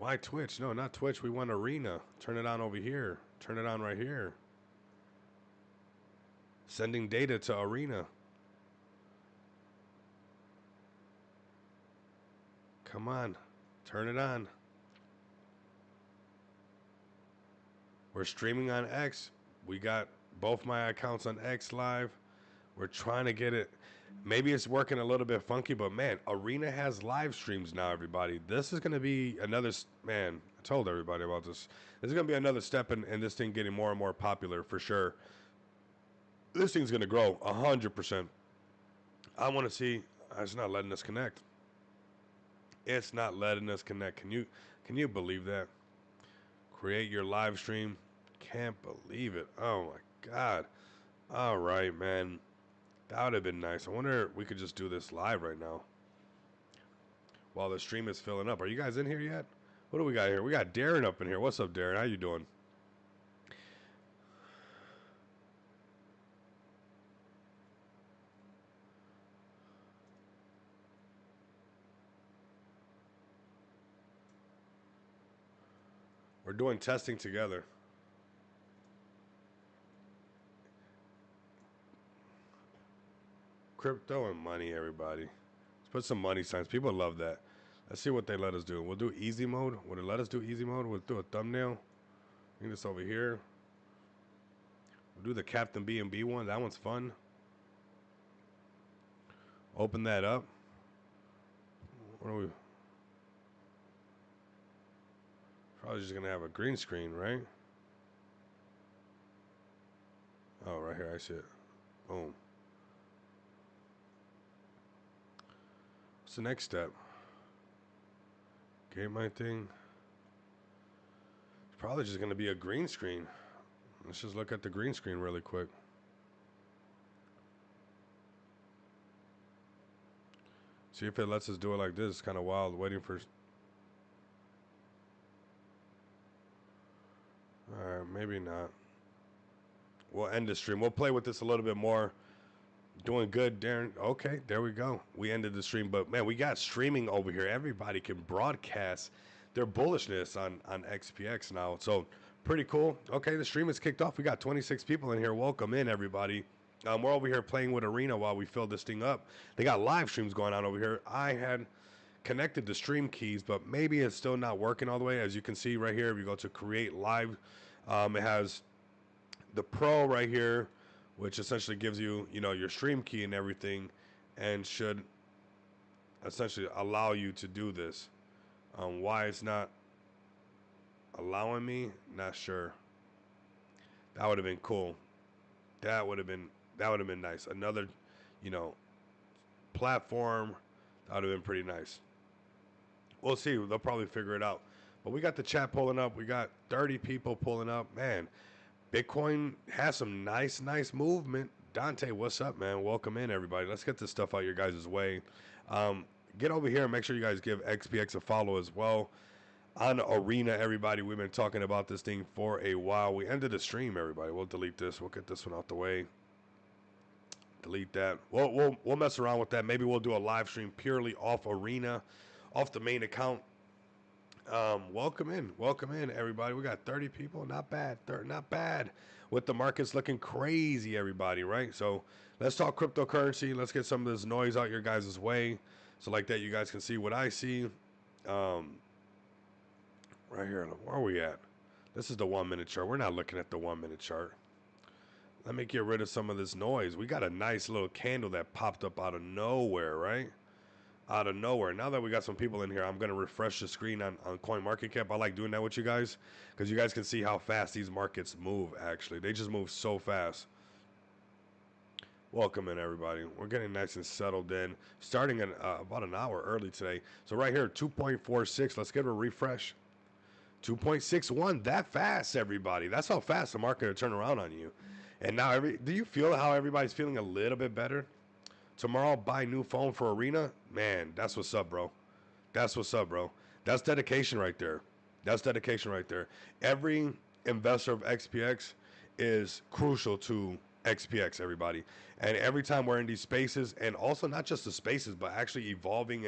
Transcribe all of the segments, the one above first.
Why Twitch? No, not Twitch. We want Arena. Turn it on over here. Turn it on right here. Sending data to Arena. Come on. Turn it on. We're streaming on X. We got both my accounts on X Live. We're trying to get it. Maybe it's working a little bit funky, but man, Arena has live streams now, everybody. This is going to be another, man, I told everybody about this. This is going to be another step in this thing getting more and more popular for sure. This thing's going to grow 100%. I want to see, it's not letting us connect. It's not letting us connect. Can you believe that? Create your live stream. Can't believe it. Oh my God. All right, man. That would have been nice. I wonder if we could just do this live right now while the stream is filling up. Are you guys in here yet? What do we got here? We got Darren up in here. What's up, Darren? How you doing? We're doing testing together. Crypto and money, everybody. Let's put some money signs. People love that. Let's see what they let us do. We'll do easy mode. Would it let us do easy mode? We'll do a thumbnail. Bring this over here. We'll do the Captain B&B one. That one's fun. Open that up. What are we? Probably just going to have a green screen, right? Oh, right here. I see it. Boom. What's the next step? Game my thing. It's probably just going to be a green screen. Let's just look at the green screen really quick. See if it lets us do it like this. It's kind of wild waiting for... Alright, maybe not. We'll end the stream. We'll play with this a little bit more. Doing good, Darren. Okay, there we go. We ended the stream, but man, we got streaming over here. Everybody can broadcast their bullishness on XPX now. So pretty cool. Okay, the stream is kicked off. We got 26 people in here. Welcome in, everybody. We're over here playing with Arena while we fill this thing up. They got live streams going on over here. I had connected the stream keys, but maybe it's still not working all the way. As you can see right here, if you go to create live, it has the pro right here, which essentially gives you, your stream key and everything, and should essentially allow you to do this. Why it's not allowing me, not sure. That would have been cool. That would have been nice. Another, you know, platform. That would have been pretty nice. We'll see. They'll probably figure it out. But we got the chat pulling up. We got 30 people pulling up. Man, Bitcoin has some nice movement. Dante, what's up, man? Welcome in, everybody. Let's get this stuff out your guys' way. Get over here and make sure you guys give XPX a follow as well. On Arena, everybody, we've been talking about this thing for a while. We ended the stream, everybody. We'll delete this. We'll get this one out the way. Delete that. We'll mess around with that. Maybe we'll do a live stream purely off Arena, off the main account. Welcome in, everybody. We got 30 people. Not bad. Not bad. With the markets looking crazy, everybody, right? So let's talk cryptocurrency. Let's get some of this noise out your guys' way. So like that, you guys can see what I see. Right here. Where are we at? This is the 1 minute chart. We're not looking at the 1 minute chart. Let me get rid of some of this noise. We got a nice little candle that popped up out of nowhere, right? Out of nowhere. Now that we got some people in here, I'm going to refresh the screen on CoinMarketCap. I like doing that with you guys because you guys can see how fast these markets move, actually. They just move so fast. Welcome in, everybody. We're getting nice and settled in. Starting at about an hour early today. So right here, 2.46. Let's give it a refresh. 2.61. That fast, everybody. That's how fast the market will turn around on you. And now, do you feel how everybody's feeling a little bit better? Tomorrow, buy new phone for Arena. Man, that's what's up, bro. That's what's up, bro. That's dedication right there. That's dedication right there. Every investor of XPX is crucial to XPX, everybody. And every time we're in these spaces, and also not just the spaces, but actually evolving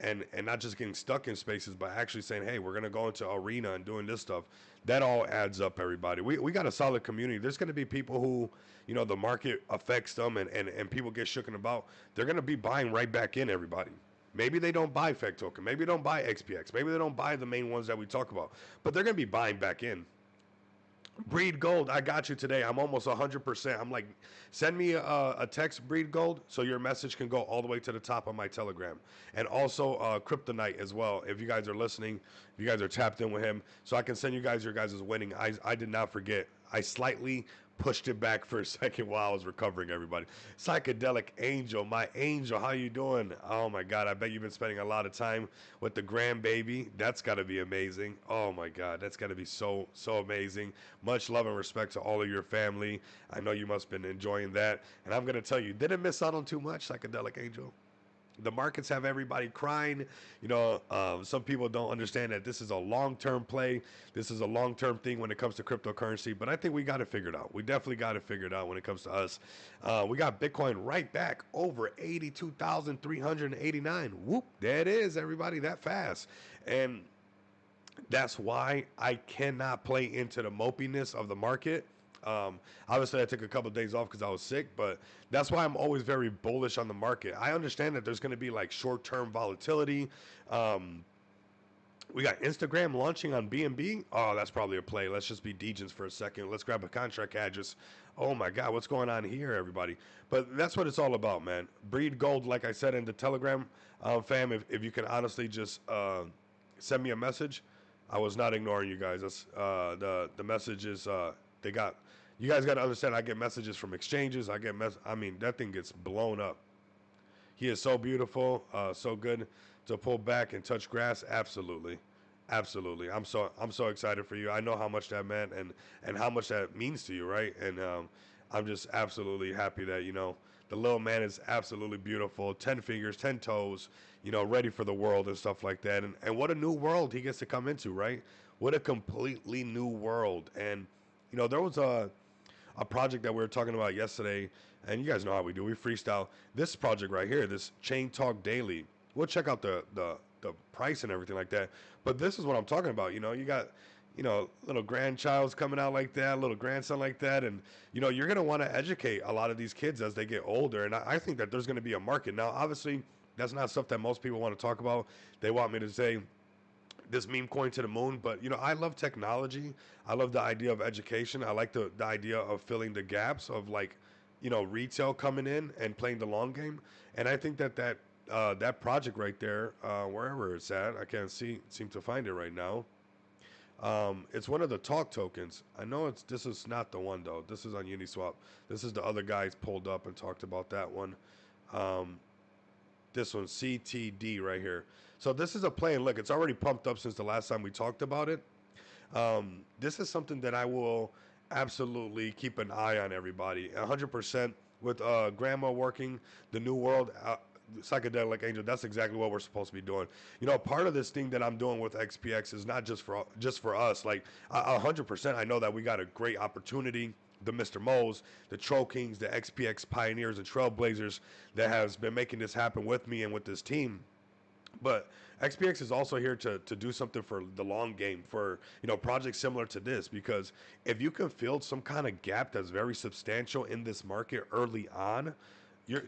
and not just getting stuck in spaces, but actually saying, hey, we're going to go into arena and doing this stuff. That all adds up, everybody. We got a solid community. There's going to be people who, the market affects them, and people get shooken about. They're going to be buying right back in, everybody. Maybe they don't buy FEC token. Maybe they don't buy XPX. Maybe they don't buy the main ones that we talk about. But they're going to be buying back in. Breed Gold, I got you today. I'm almost 100%. I'm like, send me a text, Breed Gold, so your message can go all the way to the top of my Telegram. And also Kryptonite as well. If you guys are listening, if you guys are tapped in with him, so I can send you guys your guys' winning. I did not forget. I slightly pushed it back for a second while I was recovering, everybody. Psychedelic Angel, my angel, how you doing? Oh my God, I bet you've been spending a lot of time with the grandbaby. That's got to be amazing. Oh my God, that's got to be so amazing. Much love and respect to all of your family. I know you must have been enjoying that. And I'm going to tell you, didn't miss out on too much, Psychedelic Angel. The markets have everybody crying. Some people don't understand that this is a long-term play. This is a long-term thing when it comes to cryptocurrency. But I think we got it figured out. We definitely got it figured out when it comes to us. We got Bitcoin right back over 82,389. Whoop, there it is, everybody, that fast. And that's why I cannot play into the mopiness of the market. Obviously, I took a couple of days off because I was sick, but that's why I'm always very bullish on the market. I understand that there's going to be like short-term volatility. We got Instagram launching on BNB. Oh, that's probably a play. Let's just be degens for a second. Let's grab a contract address. Oh my God, what's going on here, everybody? But that's what it's all about, man. Breed Gold, like I said in the Telegram, fam, if you can honestly just send me a message. I was not ignoring you guys. That's, the message is they got. You guys got to understand. I get messages from exchanges. I mean, that thing gets blown up. He is so beautiful, so good to pull back and touch grass. Absolutely, absolutely. I'm so excited for you. I know how much that meant and how much that means to you, right? And I'm just absolutely happy that the little man is absolutely beautiful. 10 fingers, 10 toes. Ready for the world and stuff like that. And what a new world he gets to come into, right? What a completely new world. And there was a project that we were talking about yesterday, and you guys know how we do. We freestyle. This project right here, this Chain Talk Daily. We'll check out the price and everything like that. But this is what I'm talking about. You got, little grandchild's coming out like that, little grandson like that. And, you're going to want to educate a lot of these kids as they get older. And I think that there's going to be a market. Now, obviously, that's not stuff that most people want to talk about. They want me to say this meme coin to the moon, but I love technology. I love the idea of education. I like the idea of filling the gaps of retail coming in and playing the long game. And I think that project right there, wherever it's at, I can't seem to find it right now. It's one of the talk tokens. I know this is not the one though. This is on Uniswap. This is the other guys pulled up and talked about that one. This one, CTD right here. So this is a play, and look, it's already pumped up since the last time we talked about it. This is something that I will absolutely keep an eye on, everybody. 100% with Grandma working, the new world, Psychedelic Angel, that's exactly what we're supposed to be doing. Part of this thing that I'm doing with XPX is not just for us. Like, 100%, I know that we got a great opportunity. The Mr. Moles, the Troll Kings, the XPX pioneers and trailblazers that has been making this happen with me and with this team. But XPX is also here to do something for the long game, for projects similar to this, because if you can fill some kind of gap that's very substantial in this market early on,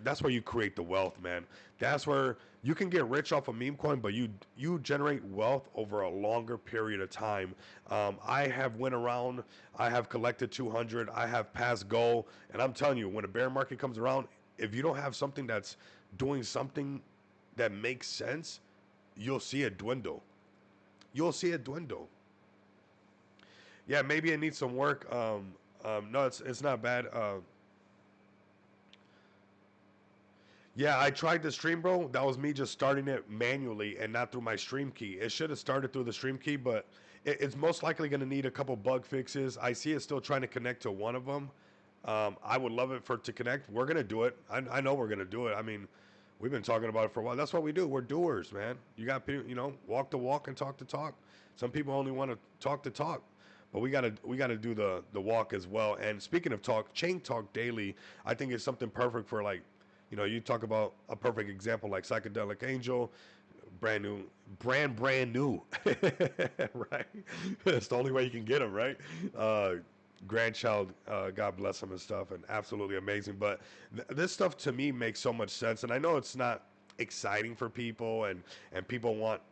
that's where you create the wealth, man. That's where you can get rich off a meme coin, but you generate wealth over a longer period of time. I have went around, I have collected 200, I have passed goal, and I'm telling you, when a bear market comes around, if you don't have something that's doing something that makes sense, you'll see it dwindle. You'll see it dwindle. Yeah, maybe it needs some work. No, it's not bad. Yeah, I tried the stream, bro. That was me just starting it manually and not through my stream key. It should have started through the stream key, but it's most likely going to need a couple bug fixes. I see it still trying to connect to one of them. I would love it to connect. We're going to do it. I know we're going to do it. I mean, we've been talking about it for a while. That's what we do. We're doers, man. You got people, walk the walk and talk the talk. Some people only want to talk the talk. But we gotta do the walk as well. And speaking of talk, Chain Talk Daily, I think is something perfect for you talk about a perfect example like Psychedelic Angel, brand new, brand new, right? It's the only way you can get them, right? Uh, Grandchild, God bless him and stuff, and absolutely amazing. But this stuff to me makes so much sense, and I know it's not exciting for people, and people want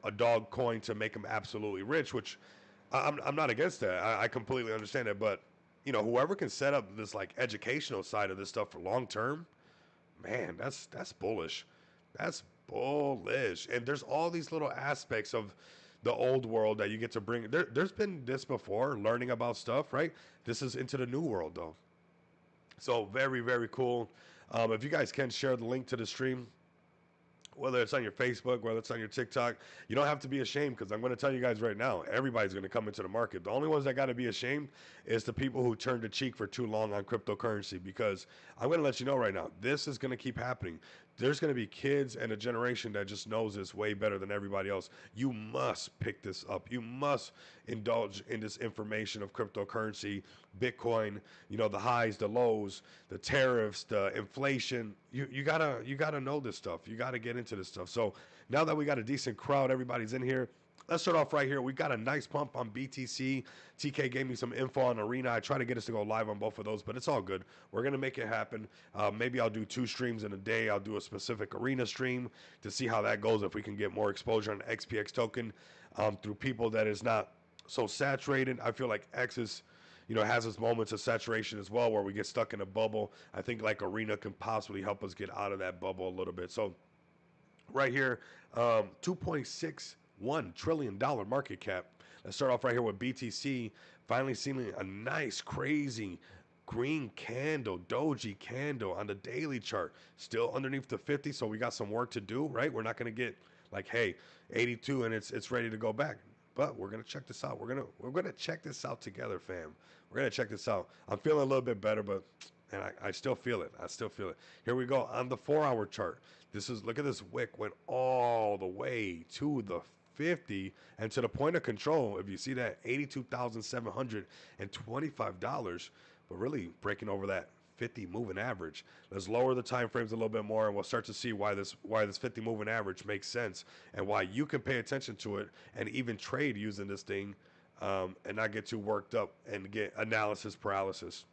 a dog coin to make them absolutely rich, which I'm not against that. I completely understand it, but whoever can set up this like educational side of this stuff for long term, man, that's bullish. That's bullish. And there's all these little aspects of the old world that you get to bring. There's been this before, learning about stuff, right? This is into the new world though. So very, very cool. If you guys can share the link to the stream, whether it's on your Facebook, whether it's on your TikTok, you don't have to be ashamed because I'm going to tell you guys right now, everybody's going to come into the market. The only ones that got to be ashamed is the people who turned the cheek for too long on cryptocurrency because I'm going to let you know right now, this is going to keep happening. There's going to be kids and a generation that just knows this way better than everybody else. You must pick this up. You must indulge in this information of cryptocurrency, Bitcoin, the highs, the lows, the tariffs, the inflation. You gotta know this stuff. You gotta get into this stuff. So now that we got a decent crowd, everybody's in here. Let's start off right here. We got a nice pump on BTC. TK gave me some info on Arena. I try to get us to go live on both of those, but it's all good. We're going to make it happen. Maybe I'll do 2 streams in a day. I'll do a specific Arena stream to see how that goes, if we can get more exposure on XPX token through people that is not so saturated. I feel like X is, has its moments of saturation as well where we get stuck in a bubble. I think like Arena can possibly help us get out of that bubble a little bit. So right here, $2.61 trillion market cap. Let's start off right here with BTC. Finally seeing a nice, crazy green candle, doji candle on the daily chart. Still underneath the 50, so we got some work to do, right? We're not going to get like, hey, 82 and it's ready to go back. But we're gonna check this out. We're gonna check this out together, fam. We're gonna check this out. I'm feeling a little bit better, but and I still feel it. I still feel it. Here we go on the 4-hour chart. Look at this wick went all the way to the 50 and to the point of control. If you see that, $82,725, but really breaking over that 50 moving average. Let's lower the time frames a little bit more, and we'll start to see why this 50 moving average makes sense and why you can pay attention to it and even trade using this thing and not get too worked up and get analysis paralysis.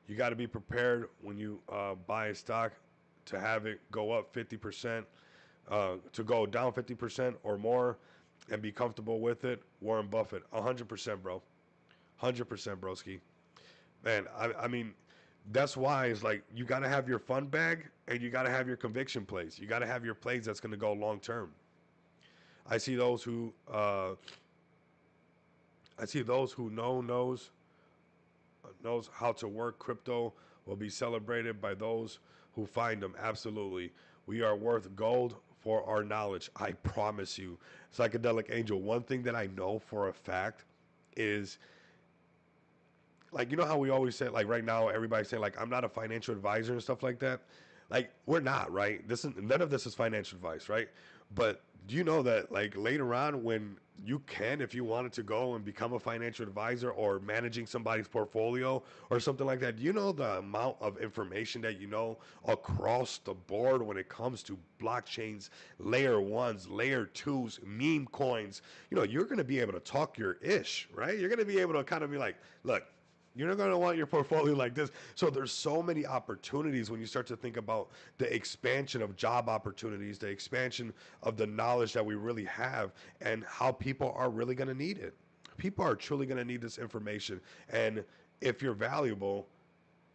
You got to be prepared when you buy a stock to have it go up 50%, to go down 50% or more, and be comfortable with it. Warren Buffett, 100%, bro, 100%, broski. Man, I mean, that's why it's like you got to have your fun bag and you got to have your conviction plays. You got to have your plays that's going to go long term. I see those who knows how to work crypto will be celebrated by those who find them. Absolutely, we are worth gold for our knowledge. I promise you, Psychedelic Angel. One thing that I know for a fact is, like, how we always say, like, right now everybody's saying like I'm not a financial advisor and stuff like that. Like, we're not, right? None of this is financial advice, right? But do you know that like later on, when you can, if you wanted to go and become a financial advisor or managing somebody's portfolio or something like that, do you know the amount of information that across the board when it comes to blockchains, layer 1s, layer 2s, meme coins? You're going to be able to talk your ish, right? You're going to be able to kind of be like, look, you're not going to want your portfolio like this. So there's so many opportunities when you start to think about the expansion of job opportunities, the expansion of the knowledge that we really have, and how people are really going to need it. People are truly going to need this information. And if you're valuable,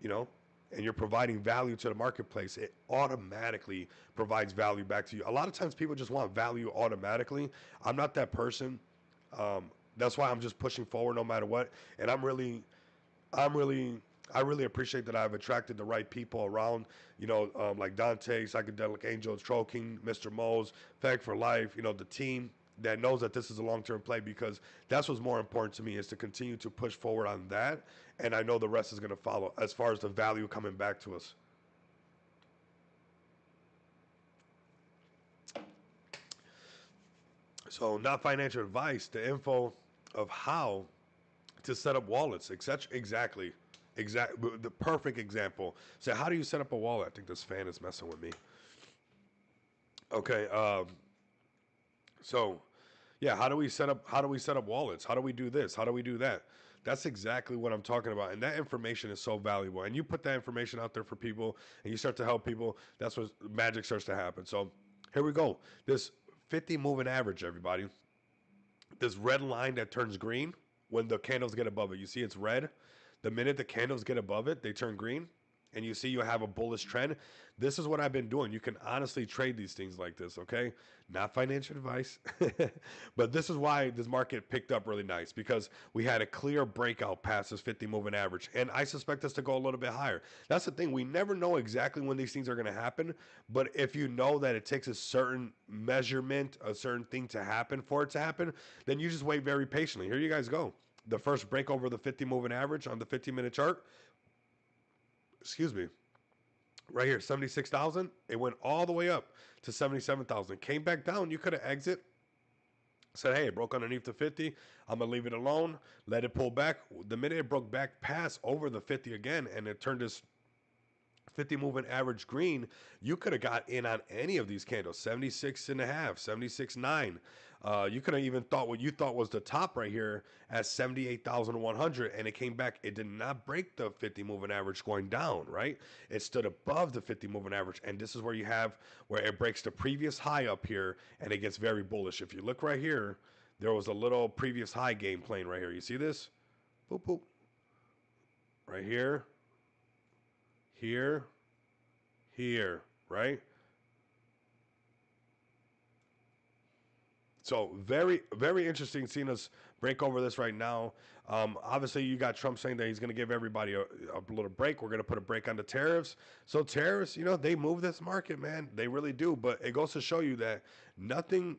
and you're providing value to the marketplace, it automatically provides value back to you. A lot of times people just want value automatically. I'm not that person. That's why I'm just pushing forward no matter what. And I really appreciate that I've attracted the right people around, like Dante, Psychedelic Angels, Troll King, Mr. Moles, Fag for Life, the team that knows that this is a long-term play, because that's what's more important to me, is to continue to push forward on that. And I know the rest is going to follow as far as the value coming back to us. So not financial advice, the info of how to set up wallets, etc. Exactly. The perfect example. So how do you set up a wallet? I think this fan is messing with me. Okay. So yeah, how do we set up wallets? How do we do this? How do we do that? That's exactly what I'm talking about. And that information is so valuable. And you put that information out there for people and you start to help people, that's when magic starts to happen. So here we go. This 50 moving average, everybody. This red line that turns green when the candles get above it. You see it's red. The minute the candles get above it, they turn green. And you see you have a bullish trend. This is what I've been doing. You can honestly trade these things like this, okay? Not financial advice. But this is why this market picked up really nice because we had a clear breakout past this 50 moving average. And I suspect us to go a little bit higher. That's the thing. We never know exactly when these things are going to happen. But if you know that it takes a certain measurement, a certain thing to happen for it to happen, then you just wait very patiently. Here you guys go. The first break over the 50 moving average on the 15-minute chart, excuse me, right here, 76,000. It went all the way up to 77,000. Came back down. You could have exit. Said, hey, it broke underneath the 50. I'm going to leave it alone. Let it pull back. The minute it broke back past over the 50 again and it turned this 50 moving average green, you could have got in on any of these candles 76 and a half, 76.9. You could have even thought what you thought was the top right here at 78,100 and it came back. It did not break the 50 moving average going down, right? It stood above the 50 moving average. And this is where you have where it breaks the previous high up here and it gets very bullish. If you look right here, there was a little previous high game playing right here. You see this? Boop, boop. Right here, here, here, right? So very, very interesting seeing us break over this right now. Obviously, you got Trump saying that he's going to give everybody a little break. We're going to put a break on the tariffs. So tariffs, they move this market, man. They really do. But it goes to show you that nothing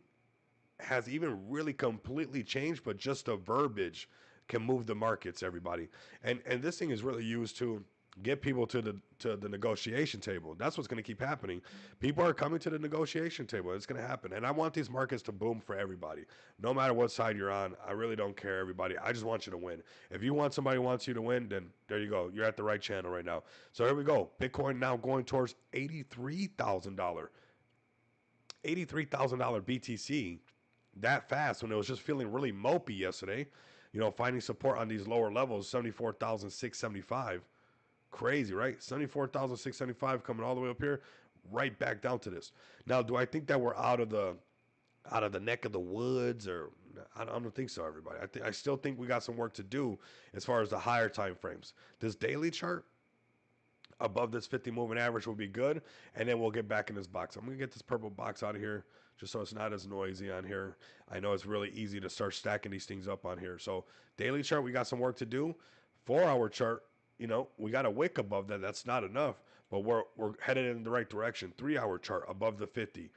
has even really completely changed, but just the verbiage can move the markets, everybody. And this thing is really used to get people to the negotiation table. That's what's going to keep happening. People are coming to the negotiation table. It's going to happen. And I want these markets to boom for everybody. No matter what side you're on, I really don't care, everybody. I just want you to win. If you want somebody who wants you to win, then there you go. You're at the right channel right now. So here we go. Bitcoin now going towards $83,000. $83,000 BTC that fast when it was just feeling really mopey yesterday. Finding support on these lower levels, 74,675. Crazy, right? 74,675 coming all the way up here, right back down to this. Now, do I think that we're out of the neck of the woods, or I don't think so, everybody. I still think we got some work to do as far as the higher time frames. This daily chart above this 50 moving average will be good, and then we'll get back in this box. I'm gonna get this purple box out of here just so it's not as noisy on here. I know it's really easy to start stacking these things up on here. So daily chart, we got some work to do. 4-hour chart, we got a wick above that. That's not enough, but we're headed in the right direction. 3-hour chart above the 50.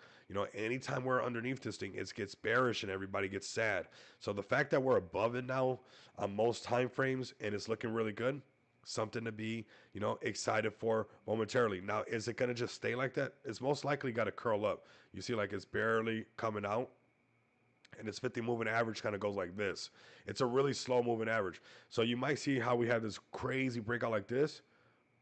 Anytime we're underneath this thing, it gets bearish and everybody gets sad. So the fact that we're above it now on most time frames and it's looking really good, something to be, excited for momentarily. Now, is it going to just stay like that? It's most likely got to curl up. You see, like it's barely coming out, and its 50 moving average kind of goes like this. It's a really slow moving average. So you might see how we have this crazy breakout like this,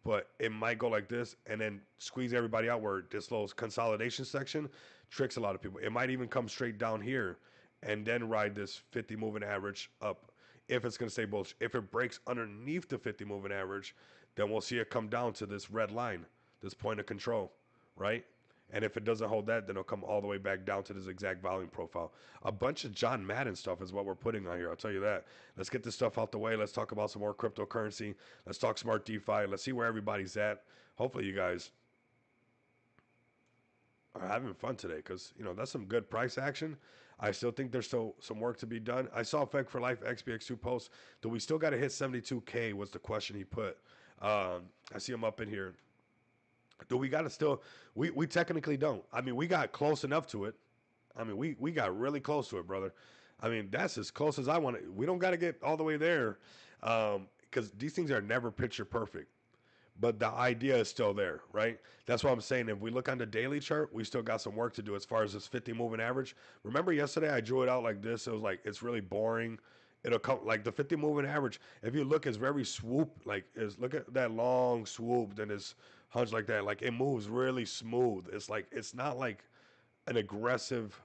but it might go like this and then squeeze everybody out where this little consolidation section tricks a lot of people. It might even come straight down here and then ride this 50 moving average up if it's going to stay bullish. If it breaks underneath the 50 moving average, then we'll see it come down to this red line, this point of control, right? And if it doesn't hold that, then it'll come all the way back down to this exact volume profile. A bunch of John Madden stuff is what we're putting on here. I'll tell you that. Let's get this stuff out the way. Let's talk about some more cryptocurrency. Let's talk smart DeFi. Let's see where everybody's at. Hopefully you guys are having fun today because, that's some good price action. I still think there's still some work to be done. I saw Fed for Life XBX2 post. Do we still got to hit 72K was the question he put. I see him up in here. Do we got to still? We technically don't. I mean, we got close enough to it. I mean, we got really close to it, brother. I mean, that's as close as I want to. We don't got to get all the way there because these things are never picture perfect. But the idea is still there, right? That's what I'm saying. If we look on the daily chart, we still got some work to do as far as this 50 moving average. Remember yesterday I drew it out like this. It was like it's really boring. It'll come like the 50 moving average. If you look, it's very swoop. Like is look at that long swoop, then it's hunch like that. Like it moves really smooth. It's like it's not like an aggressive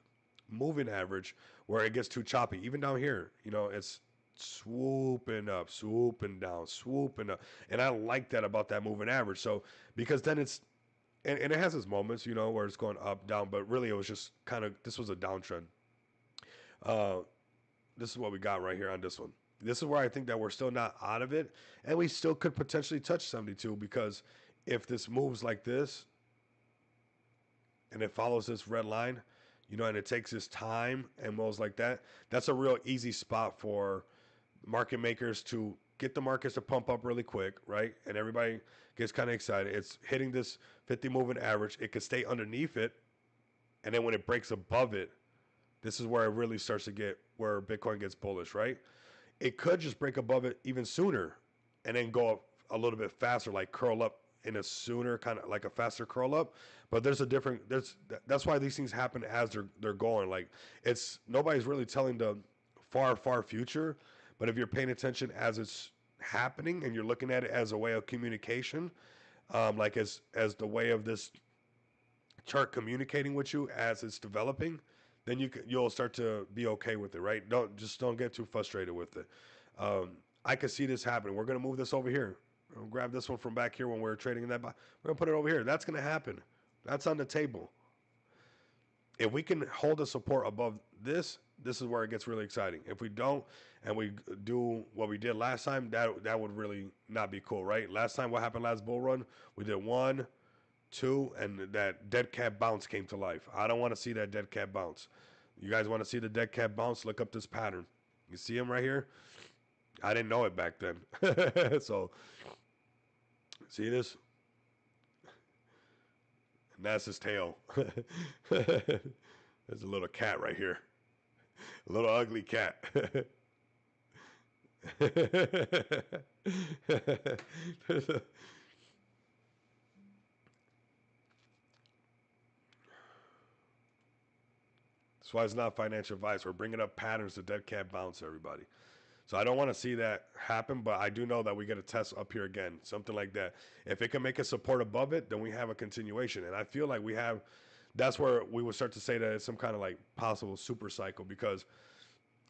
moving average where it gets too choppy. Even down here, it's swooping up, swooping down, swooping up. And I like that about that moving average. So because then and it has its moments, where it's going up, down, but really it was just kind of, this was a downtrend. Uh, this is what we got right here on this one. This is where I think that we're still not out of it, and we still could potentially touch 72 because if this moves like this and it follows this red line, and it takes its time and moves like that, that's a real easy spot for market makers to get the markets to pump up really quick, right? And everybody gets kind of excited. It's hitting this 50 moving average. It could stay underneath it, and then when it breaks above it, this is where it really starts to get where Bitcoin gets bullish, right? It could just break above it even sooner and then go up a little bit faster, like curl up in a sooner, kind of like a faster curl up. But that's why these things happen as they're going. Like, it's nobody's really telling the far future, but if you're paying attention as it's happening and you're looking at it as a way of communication, like as the way of this chart communicating with you as it's developing, then you'll start to be okay with it, right? Don't get too frustrated with it. I could see this happening. We're gonna move this over here. We'll grab this one from back here when we were trading in that. We're gonna put it over here. That's gonna happen. That's on the table. If we can hold a support above this is where it gets really exciting. If we don't, and we do what we did last time, that would really not be cool, right? Last time, what happened last bull run? We did 1, 2, and that dead cat bounce came to life. I don't want to see that dead cat bounce. You guys want to see the dead cat bounce? Look up this pattern. You see him right here? I didn't know it back then. So, see this? And that's his tail. There's a little cat right here. A little ugly cat. That's why it's not financial advice. We're bringing up patterns to dead cat bounce, everybody. So I don't want to see that happen, but I do know that we get a test up here again, something like that. If it can make a support above it, then we have a continuation. And I feel like that's where we would start to say that it's some kind of like possible super cycle because,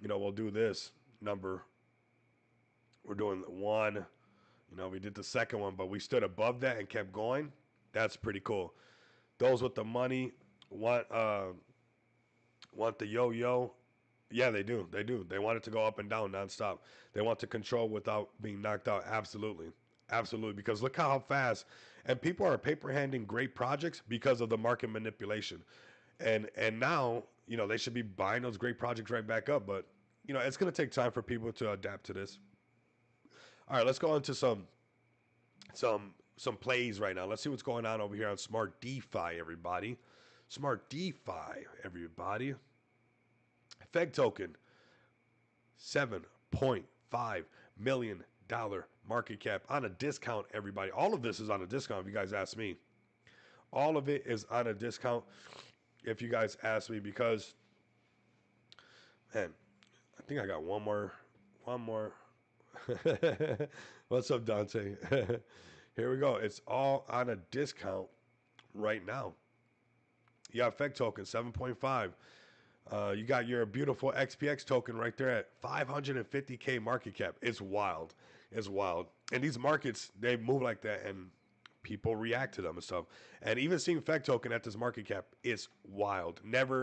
we'll do this number. We're doing 1, we did the second one, but we stood above that and kept going. That's pretty cool. Those with the money want the yo-yo. Yeah, they do. They want it to go up and down nonstop. They want to control without being knocked out. Absolutely. Because look how fast. And people are paper handing great projects because of the market manipulation. And now, they should be buying those great projects right back up. But, it's going to take time for people to adapt to this. All right, let's go into some plays right now. Let's see what's going on over here on Smart DeFi, everybody. Smart DeFi, everybody. Feg token, $7.5 million market cap on a discount, everybody. All of this is on a discount if you guys ask me. All of it is on a discount if you guys ask me because, man, I think I got one more. What's up, Dante? Here we go. It's all on a discount right now. You got Feg token, 7.5. You got your beautiful XPX token right there at 550K market cap. It's wild. And these markets, they move like that and people react to them and stuff. And even seeing Feg token at this market cap is wild. And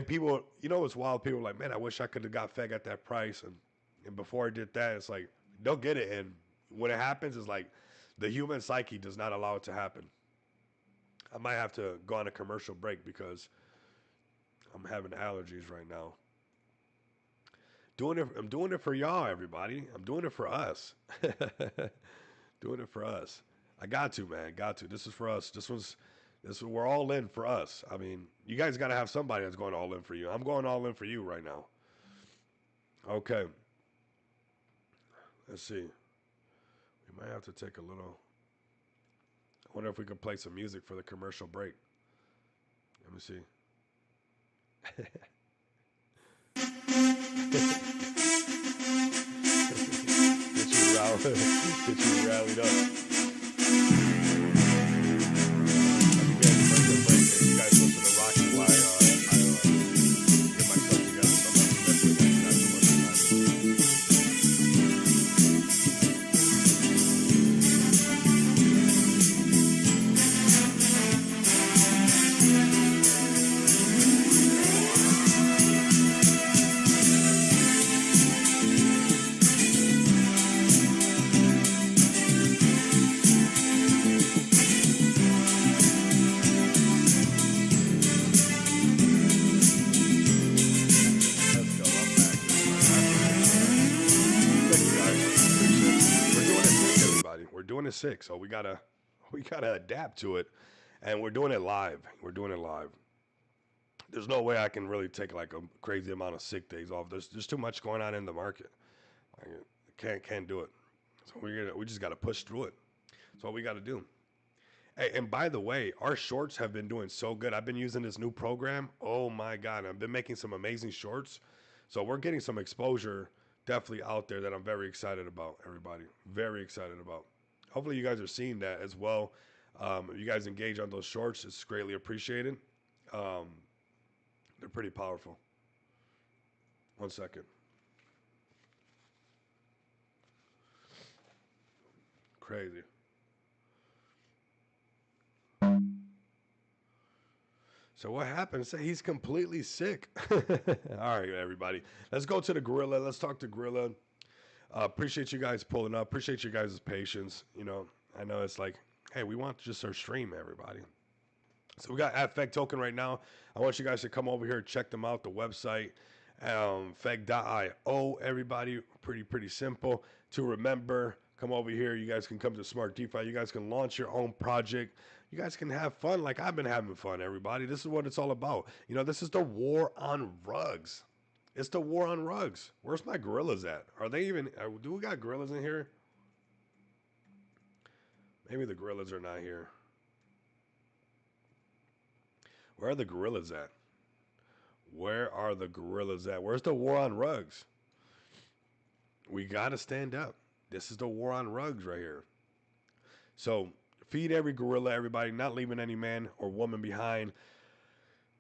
people, it's wild. People are like, man, I wish I could have got Feg at that price. And before I did that, it's like, they'll get it. And when it happens, it's like the human psyche does not allow it to happen. I might have to go on a commercial break because I'm having allergies right now. I'm doing it for y'all, everybody. I'm doing it for us. Doing it for us. I got to, man. Got to. This is for us. We're all in for us. I mean, you guys got to have somebody that's going all in for you. I'm going all in for you right now. Okay. Let's see. We might have to take a little. I wonder if we can play some music for the commercial break. Let me see. Get you rallied up. You guys listen to Rocky Wire. of sick, so we gotta adapt to it, and we're doing it live. We're doing it live. There's no way I can really take like a crazy amount of sick days off. There's too much going on in the market. I can't do it. So we just got to push through it. That's what we got to do. Hey, and by the way, our shorts have been doing so good. I've been using this new program. Oh my god, I've been making some amazing shorts. So we're getting some exposure definitely out there that I'm very excited about. Everybody, very excited about. Hopefully, you guys are seeing that as well. If you guys engage on those shorts, it's greatly appreciated. Um, they're pretty powerful. One second. Crazy. So what happened? So he's completely sick. All right, everybody. Let's go to the gorilla. Let's talk to gorilla. Appreciate you guys pulling up. Appreciate you guys' patience. I know it's like, hey, we want just our stream, everybody. So we got Affect Token right now. I want you guys to come over here, check them out, the website, feg.io. Everybody, pretty simple to remember. Come over here. You guys can come to Smart DeFi. You guys can launch your own project. You guys can have fun like I've been having fun, everybody. This is what it's all about. This is the war on rugs. It's the war on rugs. Where's my gorillas at? Are they even, do we got gorillas in here? Maybe the gorillas are not here. Where are the gorillas at? Where are the gorillas at? Where's the war on rugs? We got to stand up. This is the war on rugs right here. So feed every gorilla, everybody, not leaving any man or woman behind.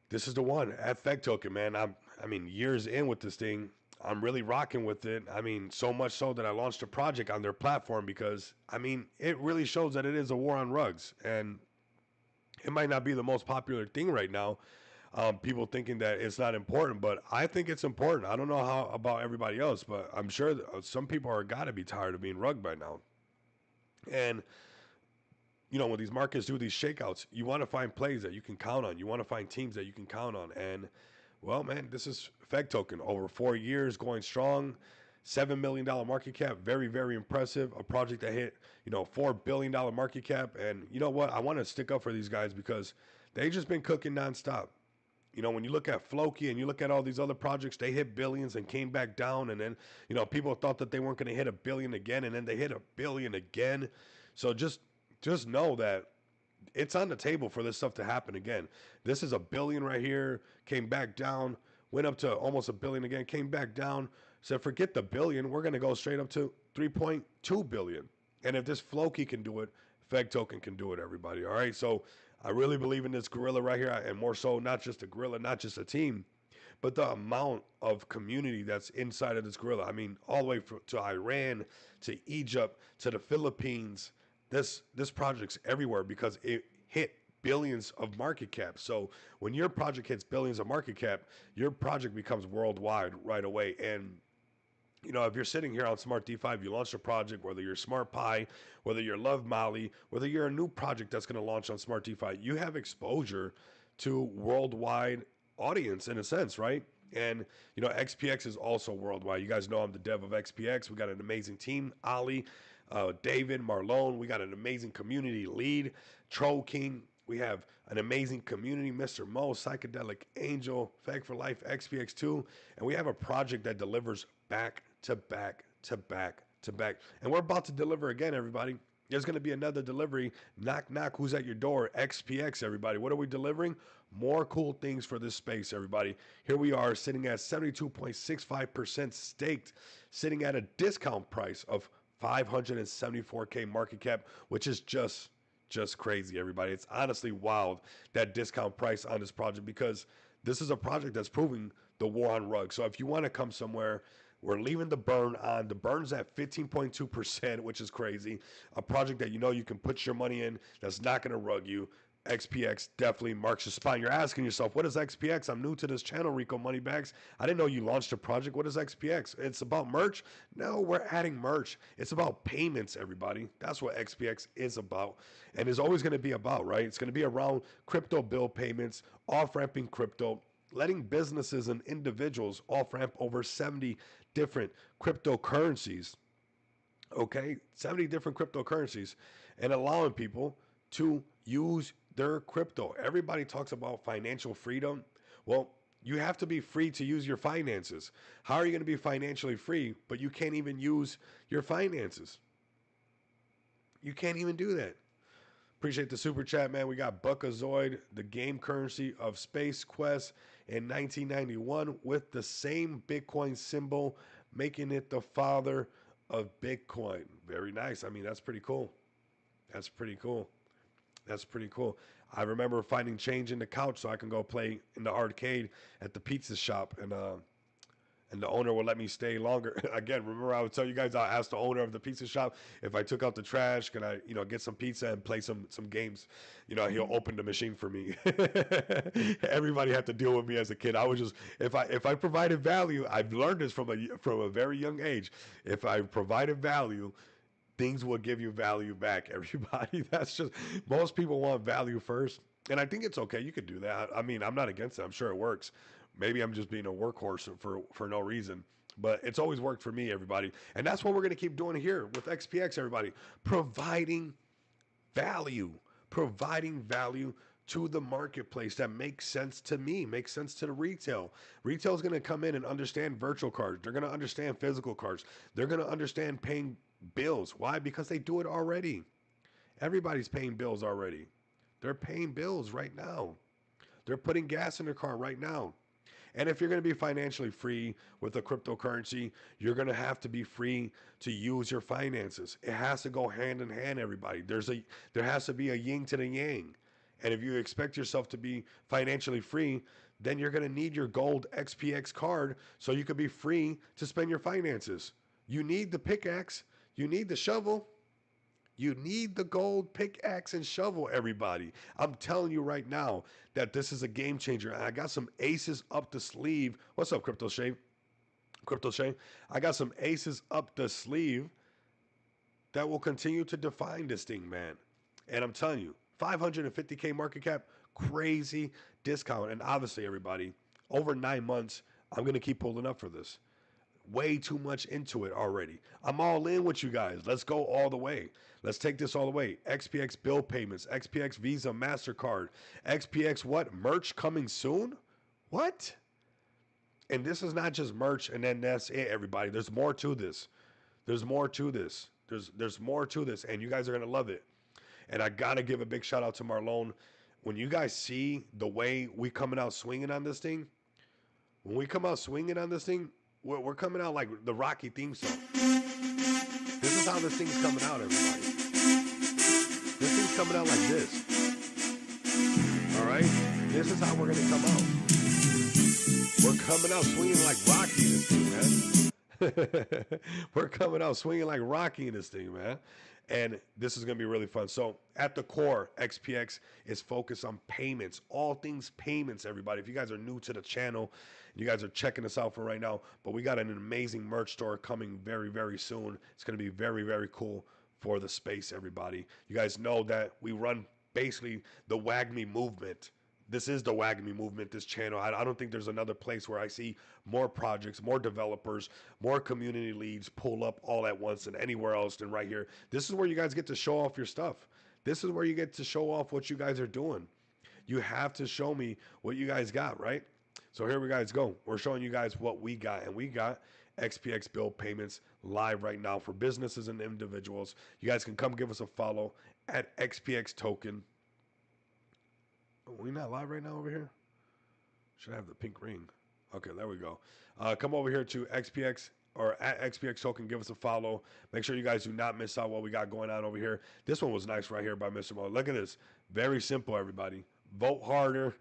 This is the one. Affect Token, man. I mean, years in with this thing, I'm really rocking with it. I mean, so much so that I launched a project on their platform because, I mean, it really shows that it is a war on rugs. And it might not be the most popular thing right now. People thinking that it's not important, but I think it's important. I don't know how about everybody else, but I'm sure some people are got to be tired of being rugged by now. And when these markets do these shakeouts, you want to find plays that you can count on. You want to find teams that you can count on. And well, man, this is Feg Token over 4 years going strong. $7 million market cap, very, very impressive. A project that hit, $4 billion market cap. And you know what? I want to stick up for these guys because they just been cooking nonstop. When you look at Floki and you look at all these other projects, they hit billions and came back down. And then, people thought that they weren't going to hit a billion again. And then they hit a billion again. So just know that it's on the table for this stuff to happen again. This is a billion right here, came back down, went up to almost a billion again, came back down, said forget the billion, we're going to go straight up to 3.2 billion. And if this Floki can do it, Feg Token can do it, everybody. All right, so I really believe in this gorilla right here, and more so not just a gorilla, not just a team, but the amount of community that's inside of this gorilla. I mean, all the way to Iran, to Egypt, to the Philippines. This project's everywhere because it hit billions of market cap. So when your project hits billions of market cap, your project becomes worldwide right away. And if you're sitting here on Smart DeFi, if you launch a project, whether you're Smart Pi, whether you're Love Molly, whether you're a new project that's going to launch on Smart DeFi, you have exposure to worldwide audience in a sense, right? And XPX is also worldwide. You guys know I'm the dev of XPX. We got an amazing team, Ali, David, Marlone. We got an amazing community lead, Troll King. We have an amazing community, Mr. Mo, Psychedelic Angel, Fag for Life, XPX2. And we have a project that delivers back to back to back to back. And we're about to deliver again, everybody. There's going to be another delivery. Knock, knock. Who's at your door? XPX, everybody. What are we delivering? More cool things for this space, everybody. Here we are sitting at 72.65% staked, sitting at a discount price of 574K market cap, which is just crazy, everybody. It's honestly wild, that discount price on this project, because this is a project that's proving the war on rugs. So if you want to come somewhere, we're leaving the burn on. The burn's at 15.2%, which is crazy. A project that you can put your money in that's not going to rug you. XPX definitely marks your spine. You're asking yourself, what is XPX? I'm new to this channel, Rico Moneybags. I didn't know you launched a project. What is XPX? It's about merch? No, we're adding merch. It's about payments, everybody. That's what XPX is about, and is always going to be about, right? It's going to be around crypto bill payments, off-ramping crypto, letting businesses and individuals off-ramp over 70 different cryptocurrencies Okay, 70 different cryptocurrencies, and allowing people to use their crypto. Everybody talks about financial freedom. Well, you have to be free to use your finances. How are you going to be financially free, but you can't even use your finances? You can't even do that. Appreciate the super chat, man. We got Buckazoid, the game currency of Space Quest in 1991 with the same Bitcoin symbol, making it the father of Bitcoin. Very nice. I mean, that's pretty cool. That's pretty cool. That's pretty cool. I remember finding change in the couch so I can go play in the arcade at the pizza shop, and the owner will let me stay longer. Again, remember I would tell you guys I asked the owner of the pizza shop if I took out the trash, can I, get some pizza and play some games? He'll open the machine for me. Everybody had to deal with me as a kid. I was just if I provided value, I've learned this from a very young age. If I provided value, things will give you value back. Everybody, that's just most people want value first, and I think it's okay. You could do that. I mean, I'm not against it. I'm sure it works. Maybe I'm just being a workhorse for no reason. But it's always worked for me, everybody. And that's what we're going to keep doing here with XPX, everybody. Value, providing value to the marketplace that makes sense to me, makes sense to the retail. Retail is going to come in and understand virtual cards. They're going to understand physical cards. They're going to understand paying bills. Why? Because they do it already. Everybody's paying bills already. They're paying bills right now. They're putting gas in their car right now. And if you're going to be financially free with a cryptocurrency, you're going to have to be free to use your finances. It has to go hand in hand, everybody. There has to be a yin to the yang. And if you expect yourself to be financially free, then you're going to need your gold XPX card so you can be free to spend your finances. You need the pickaxe, you need the shovel, you need the gold pickaxe and shovel, everybody. I'm telling you right now that this is a game changer. I got some aces up the sleeve. What's up, Crypto Shave? Crypto Shave. I got some aces up the sleeve that will continue to define this thing, man. And I'm telling you, 550K market cap, crazy discount. And obviously, everybody, over 9 months, I'm going to keep pulling up for this. Way too much into it already. I'm all in with you guys. Let's go all the way. Let's take this all the way. XPX bill payments, XPX Visa, MasterCard, XPX what? Merch coming soon? What? And this is not just merch and then that's it, everybody. There's more to this. There's more to this. There's more to this, and you guys are going to love it. And I got to give a big shout out to Marlon. When you guys see the way we coming out swinging on this thing, when we come out swinging on this thing, we're coming out like the Rocky theme song. This is how this thing's coming out, everybody. This thing's coming out like this. All right? This is how we're going to come out. We're coming out swinging like Rocky in this thing, man. We're coming out swinging like Rocky in this thing, man. And this is going to be really fun. So at the core, XPX is focused on payments, all things payments, everybody. If you guys are new to the channel, you guys are checking us out for right now, but we got an amazing merch store coming very, very soon. It's going to be very, very cool for the space, everybody. You guys know that we run basically the WAGMI movement. This is the WAGMI movement, this channel. I don't think there's another place where I see more projects, more developers, more community leads pull up all at once than anywhere else than right here. This is where you guys get to show off your stuff. This is where you get to show off what you guys are doing. You have to show me what you guys got, right? So here we guys go. We're showing you guys what we got, and we got XPX bill payments live right now for businesses and individuals. You guys can come give us a follow at XPX Token. Are we not live right now over here? Should I have the pink ring? Okay, there we go. Come over here to XPX or at XPX Token. Give us a follow. Make sure you guys do not miss out what we got going on over here. This one was nice right here by Mr. Mo. Look at this. Very simple, everybody. Vote harder.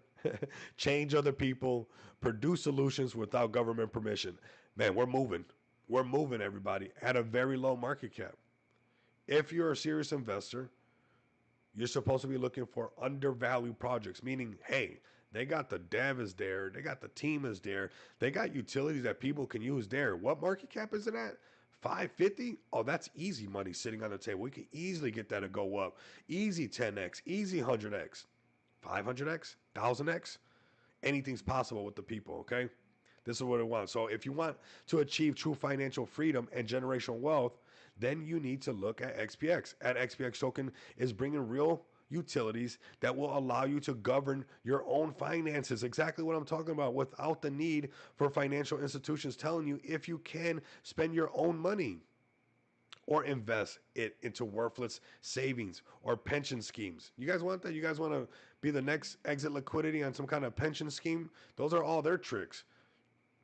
Change other people. Produce solutions without government permission. Man, we're moving. We're moving, everybody, at a very low market cap. If you're a serious investor, you're supposed to be looking for undervalued projects, meaning, hey, they got the dev is there, they got the team is there, they got utilities that people can use there. What market cap is it at? 550? Oh, that's easy money sitting on the table. We can easily get that to go up. Easy 10x, easy 100x, 500x, 1000x. Anything's possible with the people, okay? This is what it wants. So if you want to achieve true financial freedom and generational wealth, then you need to look at XPX. At XPX token is bringing real utilities that will allow you to govern your own finances. Exactly what I'm talking about, without the need for financial institutions telling you if you can spend your own money or invest it into worthless savings or pension schemes. You guys want that? You guys want to be the next exit liquidity on some kind of pension scheme? Those are all their tricks.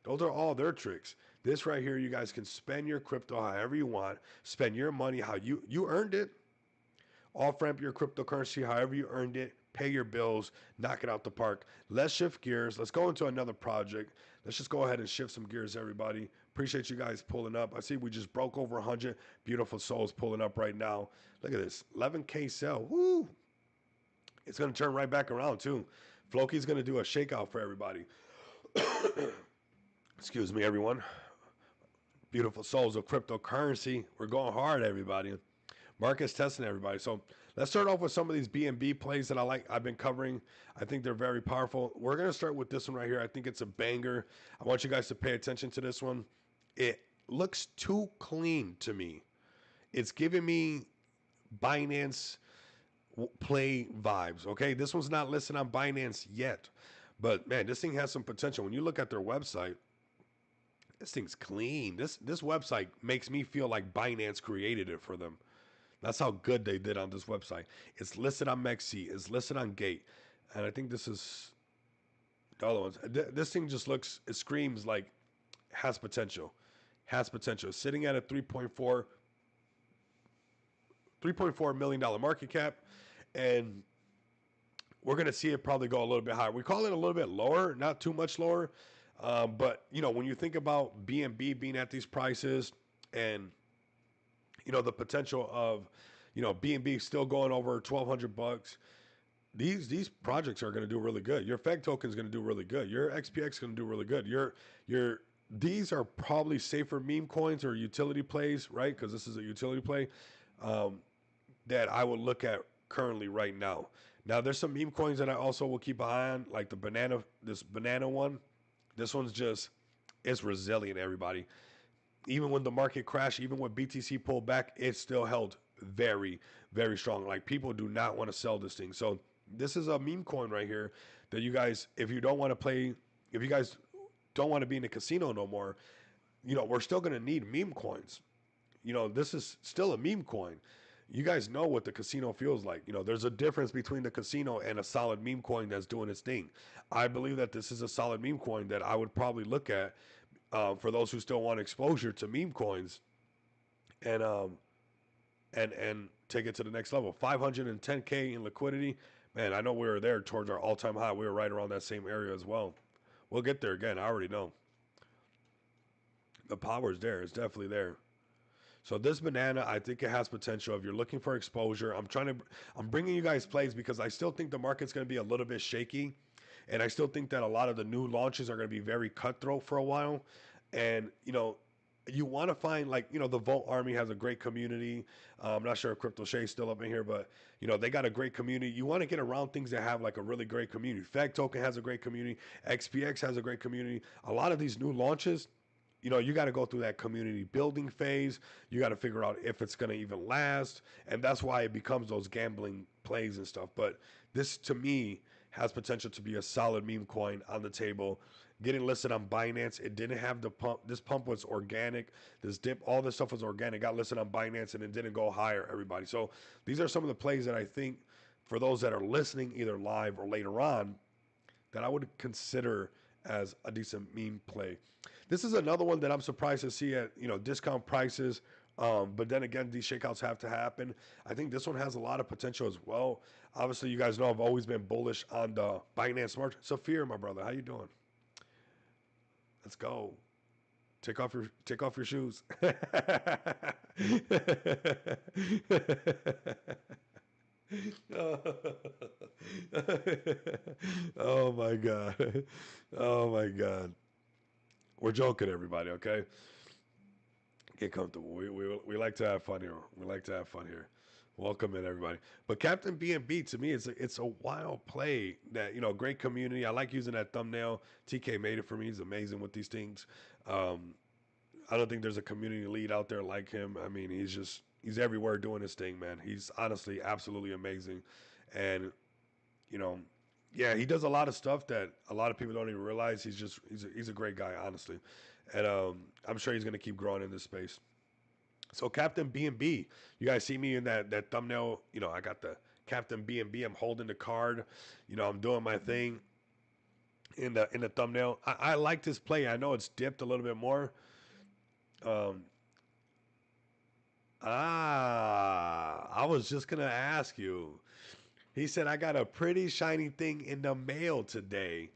Those are all their tricks. This right here, you guys can spend your crypto however you want. Spend your money how you earned it. Off ramp your cryptocurrency however you earned it. Pay your bills. Knock it out the park. Let's shift gears. Let's go into another project. Let's just go ahead and shift some gears, everybody. Appreciate you guys pulling up. I see we just broke over 100 beautiful souls pulling up right now. Look at this, 11K sell. Woo! It's gonna turn right back around too. Floki's gonna do a shakeout for everybody. Excuse me, everyone. Beautiful souls of cryptocurrency. We're going hard, everybody. Market's testing everybody. So let's start off with some of these BNB plays that I like. I've been covering. I think they're very powerful. We're going to start with this one right here. I think it's a banger. I want you guys to pay attention to this one. It looks too clean to me. It's giving me Binance play vibes. Okay. This one's not listed on Binance yet. But man, this thing has some potential. When you look at their website, this thing's clean. This website makes me feel like Binance created it for them. That's how good they did on this website. It's listed on Mexi. It's listed on Gate. And I think this is the other ones. This thing just looks, it screams like has potential. Has potential. Sitting at a $3.4 million market cap. And we're going to see it probably go a little bit higher. We call it a little bit lower, not too much lower. But, you know, when you think about BNB being at these prices and you know, the potential of, you know, BNB still going over 1,200 bucks. These projects are going to do really good. Your FEG token is going to do really good. Your XPX is going to do really good. These are probably safer meme coins or utility plays, right? Because this is a utility play that I will look at currently right now. Now, there's some meme coins that I also will keep an eye on, like this banana one. This one's just, it's resilient, everybody. Even when the market crashed, even when BTC pulled back, it still held very, very strong. Like, people do not want to sell this thing. So this is a meme coin right here that you guys, if you don't want to play, if you guys don't want to be in the casino no more, you know, we're still going to need meme coins. You know, this is still a meme coin. You guys know what the casino feels like. You know, there's a difference between the casino and a solid meme coin that's doing its thing. I believe that this is a solid meme coin that I would probably look at for those who still want exposure to meme coins, and take it to the next level. 510K in liquidity, man. I know we were there towards our all-time high. We were right around that same area as well. We'll get there again. I already know. The power's there. It's definitely there. So this banana, I think it has potential. If you're looking for exposure, I'm bringing you guys plays because I still think the market's going to be a little bit shaky. And I still think that a lot of the new launches are going to be very cutthroat for a while. And, you know, you want to find, like, you know, the Volt Army has a great community. I'm not sure if Crypto Shay's still up in here, but, you know, they got a great community. You want to get around things that have, like, a really great community. FEG Token has a great community. XPX has a great community. A lot of these new launches, you know, you got to go through that community building phase. You got to figure out if it's going to even last. And that's why it becomes those gambling plays and stuff. But this, to me, has potential to be a solid meme coin on the table. Getting listed on Binance, it didn't have the pump. This pump was organic. This dip, all this stuff was organic. Got listed on Binance and it didn't go higher, everybody. So these are some of the plays that I think for those that are listening either live or later on that I would consider as a decent meme play. This is another one that I'm surprised to see at, you know, discount prices. But then again, these shakeouts have to happen. I think this one has a lot of potential as well. Obviously, you guys know I've always been bullish on the Binance Smart. Saphir, my brother, how you doing? Let's go. Take off your shoes. Oh my god. Oh my god. We're joking, everybody, okay? Get comfortable. We like to have fun here. We like to have fun here. Welcome in, everybody. But Captain B&B, to me, it's a wild play that, you know, great community. I like using that thumbnail. TK made it for me. He's amazing with these things. I don't think there's a community lead out there like him. I mean, he's everywhere doing his thing, man. He's honestly absolutely amazing, and you know, yeah, he does a lot of stuff that a lot of people don't even realize. He's a great guy, honestly, and I'm sure he's gonna keep growing in this space. So Captain B&B, you guys see me in that thumbnail? You know, I got the Captain B&B. I'm holding the card. You know, I'm doing my thing in the thumbnail. I like this play. I know it's dipped a little bit more. Um, I was just gonna ask you. He said I got a pretty shiny thing in the mail today.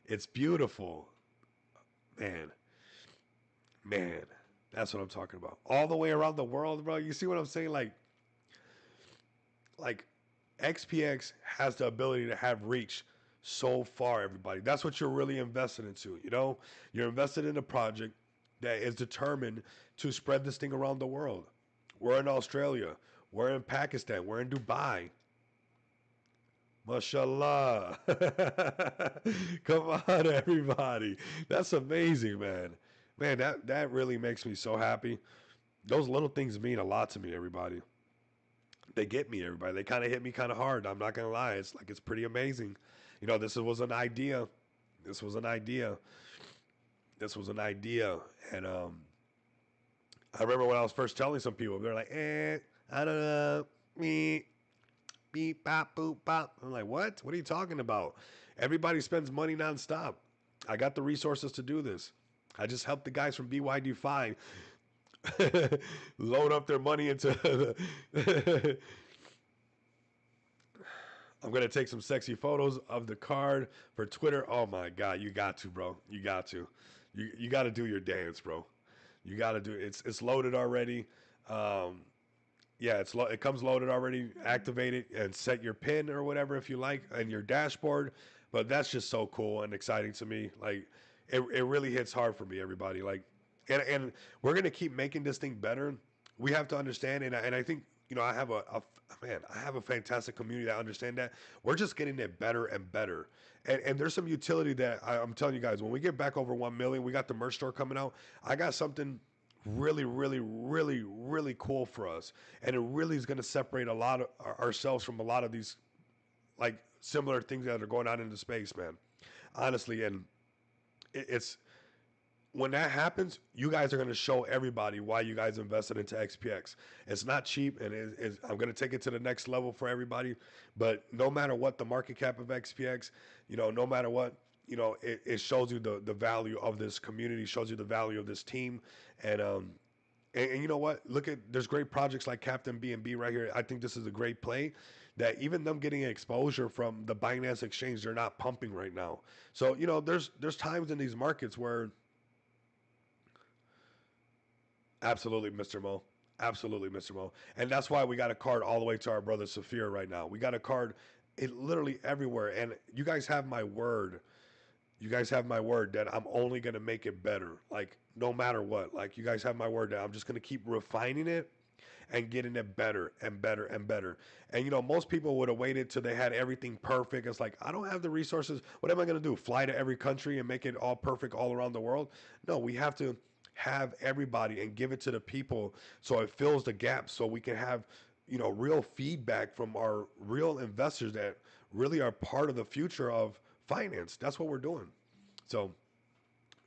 It's beautiful, man. Man, that's what I'm talking about. All the way around the world, bro. You see what I'm saying? Like XPX has the ability to have reach so far, everybody. That's what you're really invested into. You know, you're invested in a project that is determined to spread this thing around the world. We're in Australia. We're in Pakistan. We're in Dubai. Mashallah. Come on, everybody. That's amazing, man. Man, that really makes me so happy. Those little things mean a lot to me, everybody. They get me, everybody. They kind of hit me kind of hard. I'm not gonna lie. It's like it's pretty amazing. You know, this was an idea. This was an idea. This was an idea. And I remember when I was first telling some people, they're like, I don't know. Me, beep, bop, boop, bop. I'm like, what? What are you talking about? Everybody spends money nonstop. I got the resources to do this. I just helped the guys from BYD5 load up their money into the I'm gonna take some sexy photos of the card for Twitter. Oh my god, you got to, bro. You got to. You got to do your dance, bro. You got to do it. It's loaded already. Um, yeah, it comes loaded already. Activate it and set your pin or whatever if you like and your dashboard. But that's just so cool and exciting to me. Like it really hits hard for me, everybody. Like and we're gonna keep making this thing better. We have to understand, and I think you know I have a man, I have a fantastic community that understand that. We're just getting it better and better. And there's some utility that I'm telling you guys, when we get back over 1 million, we got the merch store coming out. I got something really, really, really, really cool for us. And it really is going to separate a lot of ourselves from a lot of these like similar things that are going on in the space, man. Honestly, and it's when that happens, you guys are going to show everybody why you guys invested into XPX. It's not cheap, and I'm going to take it to the next level for everybody. But no matter what the market cap of XPX, you know, no matter what, you know, it shows you the value of this community, shows you the value of this team, and and you know what? Look at there's great projects like Captain B&B right here. I think this is a great play. That even them getting exposure from the Binance exchange, they're not pumping right now. So you know, there's times in these markets where absolutely, Mr. Mo. Absolutely, Mr. Mo. And that's why we got a card all the way to our brother Saphir right now. We got a card literally everywhere. And you guys have my word. You guys have my word that I'm only going to make it better. Like, no matter what. Like, you guys have my word that I'm just going to keep refining it and getting it better and better and better. And, you know, most people would have waited till they had everything perfect. It's like, I don't have the resources. What am I going to do? Fly to every country and make it all perfect all around the world? No, we have to have everybody and give it to the people so it fills the gap so we can have you know real feedback from our real investors that really are part of the future of finance. That's what we're doing. So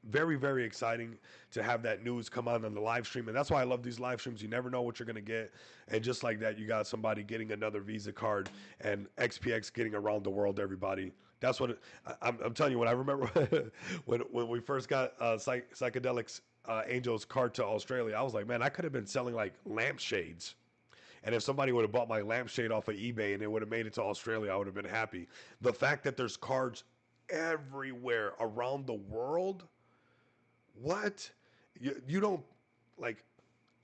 very very exciting to have that news come on the live stream, and that's why I love these live streams. You never know what you're going to get, and just like that, you got somebody getting another Visa card and XPX getting around the world. Everybody, that's what I'm telling you. When I remember when we first got psychedelics Angel's card to Australia, I was like, man, I could have been selling like lampshades. And if somebody would have bought my lampshade off of eBay and it would have made it to Australia, I would have been happy. The fact that there's cards everywhere around the world, what? You don't like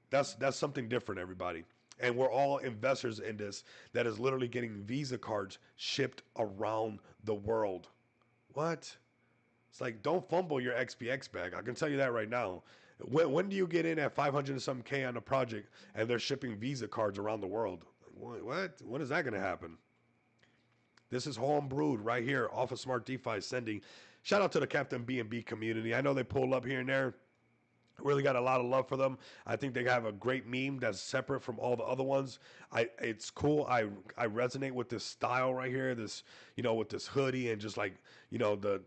that's something different, everybody. And we're all investors in this that is literally getting Visa cards shipped around the world. What? It's like, don't fumble your XPX bag. I can tell you that right now. When do you get in at 500 and some K on a project and they're shipping Visa cards around the world? What? When is that going to happen? This is home brewed right here off of Smart DeFi sending. Shout out to the Captain B&B community. I know they pull up here and there. Really got a lot of love for them. I think they have a great meme that's separate from all the other ones. It's cool. I resonate with this style right here. This, with this hoodie and just like, the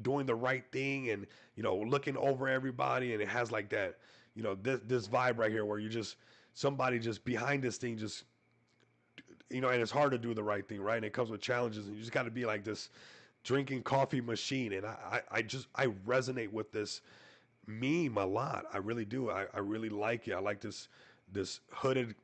doing the right thing and looking over everybody, and it has like that, this vibe right here where you just somebody just behind this thing, just and it's hard to do the right thing, right? And it comes with challenges, and you just got to be like this drinking coffee machine. And I resonate with this meme a lot. I really do. I really like it. I like this hooded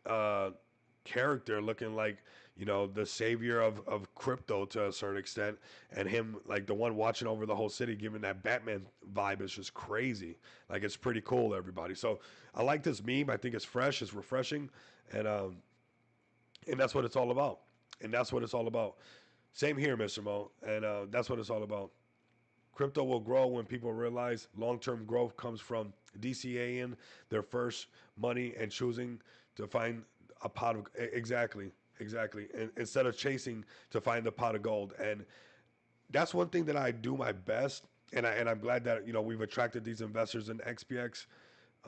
character looking like the savior of crypto to a certain extent, and him like the one watching over the whole city, giving that Batman vibe is just crazy. Like it's pretty cool, everybody. So I like this meme. I think it's fresh, it's refreshing, and that's what it's all about. And that's what it's all about. Same here, Mr. Mo. And that's what it's all about. Crypto will grow when people realize long-term growth comes from DCAing their first money and choosing to find a pot of exactly, and instead of chasing to find the pot of gold. And that's one thing that I do my best. And I'm glad that we've attracted these investors in XPX,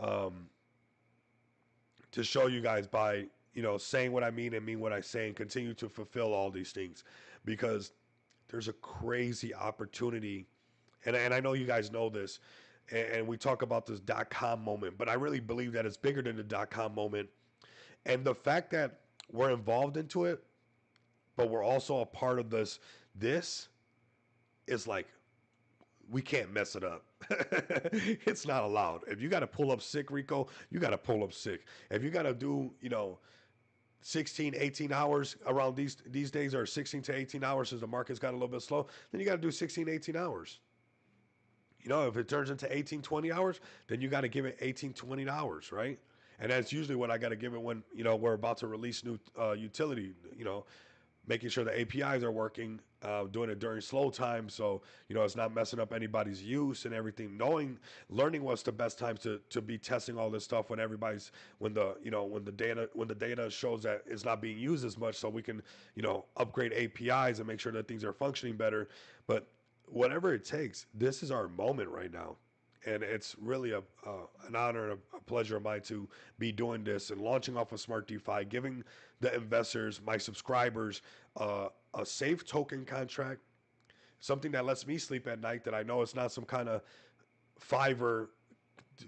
um, to show you guys by saying what I mean and mean what I say, and continue to fulfill all these things, because there's a crazy opportunity. And I know you guys know this, and we talk about this .com moment, but I really believe that it's bigger than the .com moment. And the fact that we're involved into it, but we're also a part of this is like, we can't mess it up. It's not allowed. If you got to pull up sick, Rico, you got to pull up sick. If you got to do, 16, 18 hours around these days, or 16 to 18 hours as the market's got a little bit slow, then you got to do 16, 18 hours. If it turns into 18, 20 hours, then you got to give it 18, 20 hours, right? And that's usually what I got to give it when, we're about to release new utility, making sure the APIs are working, doing it during slow time. So, it's not messing up anybody's use and everything. Learning what's the best times to be testing all this stuff when when the data shows that it's not being used as much, so we can, upgrade APIs and make sure that things are functioning better. But whatever it takes, this is our moment right now. And it's really an honor and a pleasure of mine to be doing this and launching off of Smart DeFi, giving the investors, my subscribers, a safe token contract, something that lets me sleep at night, that I know it's not some kind of Fiverr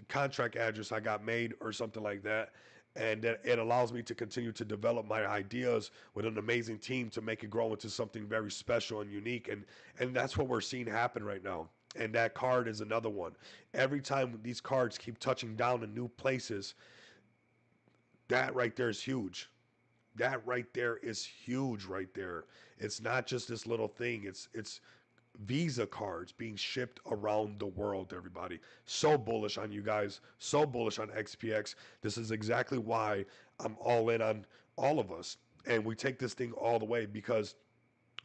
contract address I got made or something like that. And that it allows me to continue to develop my ideas with an amazing team to make it grow into something very special and unique. And that's what we're seeing happen right now. And that card is another one. Every time these cards keep touching down in new places, that right there is huge. That right there is huge right there. It's not just this little thing. It's Visa cards being shipped around the world, everybody. So bullish on you guys. So bullish on XPX. This is exactly why I'm all in on all of us. And we take this thing all the way, because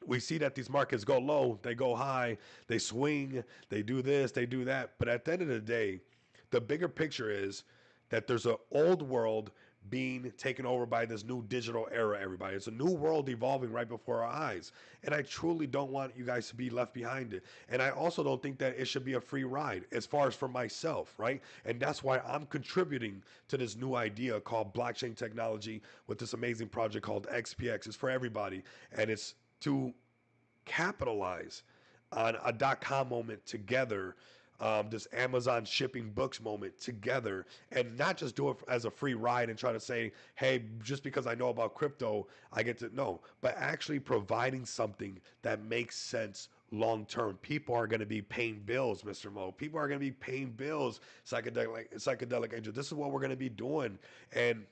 we see that these markets go low, they go high, they swing, they do this, they do that. But at the end of the day, the bigger picture is that there's an old world being taken over by this new digital era, everybody. It's a new world evolving right before our eyes. And I truly don't want you guys to be left behind it. And I also don't think that it should be a free ride as far as for myself, right? And that's why I'm contributing to this new idea called blockchain technology with this amazing project called XPX. It's for everybody. And it's to capitalize on a .com moment together, this Amazon shipping books moment together, and not just do it as a free ride and try to say, hey, just because I know about crypto, I get to know, but actually providing something that makes sense long term. People are going to be paying bills, Mr. Mo. People are going to be paying bills, psychedelic angel. This is what we're going to be doing. And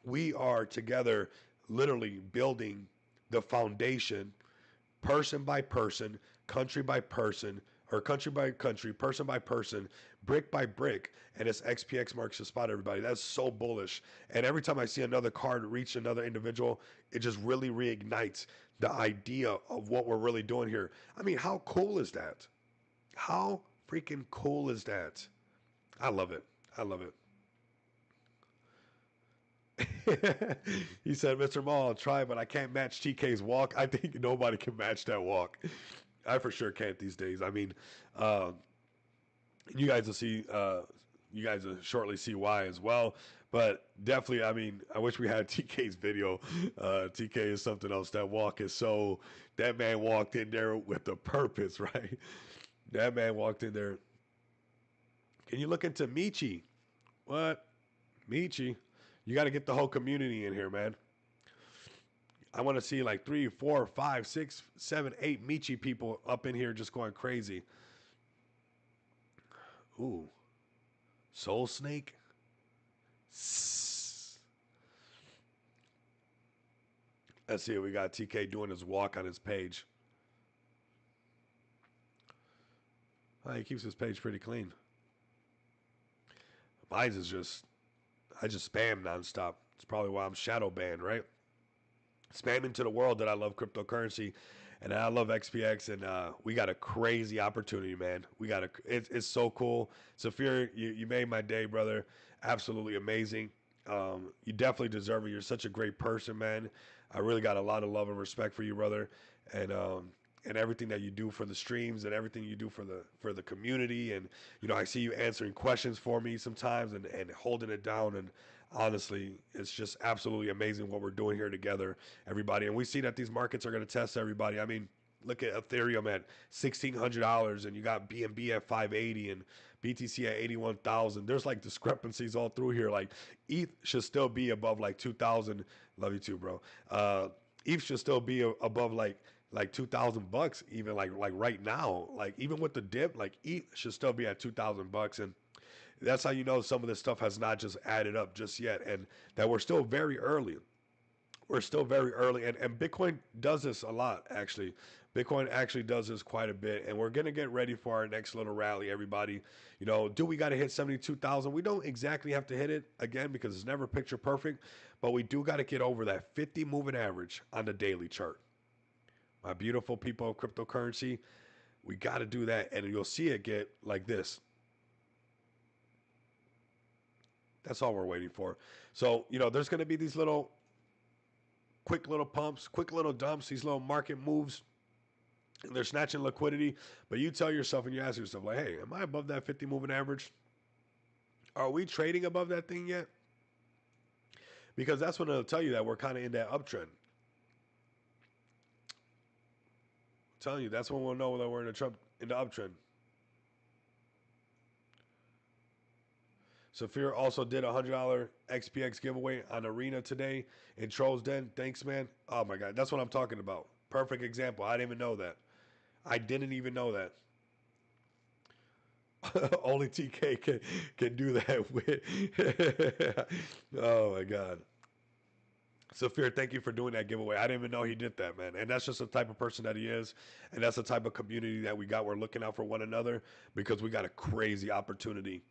we are together literally building the foundation, person by person, country by person, or country by country, person by person, brick by brick, and it's XPX marks the spot, everybody. That's so bullish. And every time I see another card reach another individual, it just really reignites the idea of what we're really doing here. I mean, how cool is that? How freaking cool is that? I love it. I love it. He said, Mr. Mall, I'll try, but I can't match TK's walk. I think nobody can match that walk. I for sure can't these days. I mean, you guys will see You guys will shortly see why as well. But definitely, I mean, I wish we had TK's video. TK is something else. That walk is so. That man walked in there with a purpose, right? That man walked in there. Can you look into Michi? What? Michi? You got to get the whole community in here, man. I want to see like 3, 4, 5, 6, 7, 8 Michi people up in here just going crazy. Ooh. Soul Snake? Let's see. We got TK doing his walk on his page. Oh, he keeps his page pretty clean. Mine is just, I just spam nonstop. It's probably why I'm shadow banned, right? Spamming to the world that I love cryptocurrency and I love XPX, and we got a crazy opportunity, man. We got it's so cool. Saphir, you made my day, brother. Absolutely amazing. You definitely deserve it. You're such a great person, man. I really got a lot of love and respect for you, brother, and everything that you do for the streams and everything you do for the community. And I see you answering questions for me sometimes and holding it down. And honestly, it's just absolutely amazing what we're doing here together, everybody. And we see that these markets are going to test everybody. I mean, look at Ethereum at $1,600, and you got BNB at 580, and BTC at 81,000. There's like discrepancies all through here. Like ETH should still be above like 2,000. Love you too, bro. ETH should still be above like $2,000, even like right now. Like even with the dip, like ETH should still be at $2,000, and that's how you know some of this stuff has not just added up just yet, and that we're still very early. We're still very early, and Bitcoin does this a lot, actually. Bitcoin actually does this quite a bit, and we're going to get ready for our next little rally, everybody. Do we got to hit 72,000? We don't exactly have to hit it, again, because it's never picture perfect, but we do got to get over that 50 moving average on the daily chart. My beautiful people of cryptocurrency, we got to do that, and you'll see it get like this. That's all we're waiting for. So, there's going to be these quick little pumps, quick little dumps, these little market moves. And they're snatching liquidity. But you tell yourself and you ask yourself, like, hey, am I above that 50 moving average? Are we trading above that thing yet? Because that's when it'll tell you that we're kind of in that uptrend. I'm telling you, that's when we'll know that we're in the uptrend. Saphir also did a $100 XPX giveaway on Arena today in Trolls Den. Thanks, man. Oh my God, that's what I'm talking about. Perfect example. I didn't even know that. I didn't even know that. Only TK can do that with. Oh my God. Saphir, thank you for doing that giveaway. I didn't even know he did that, man. And that's just the type of person that he is. And that's the type of community that we got. We're looking out for one another because we got a crazy opportunity.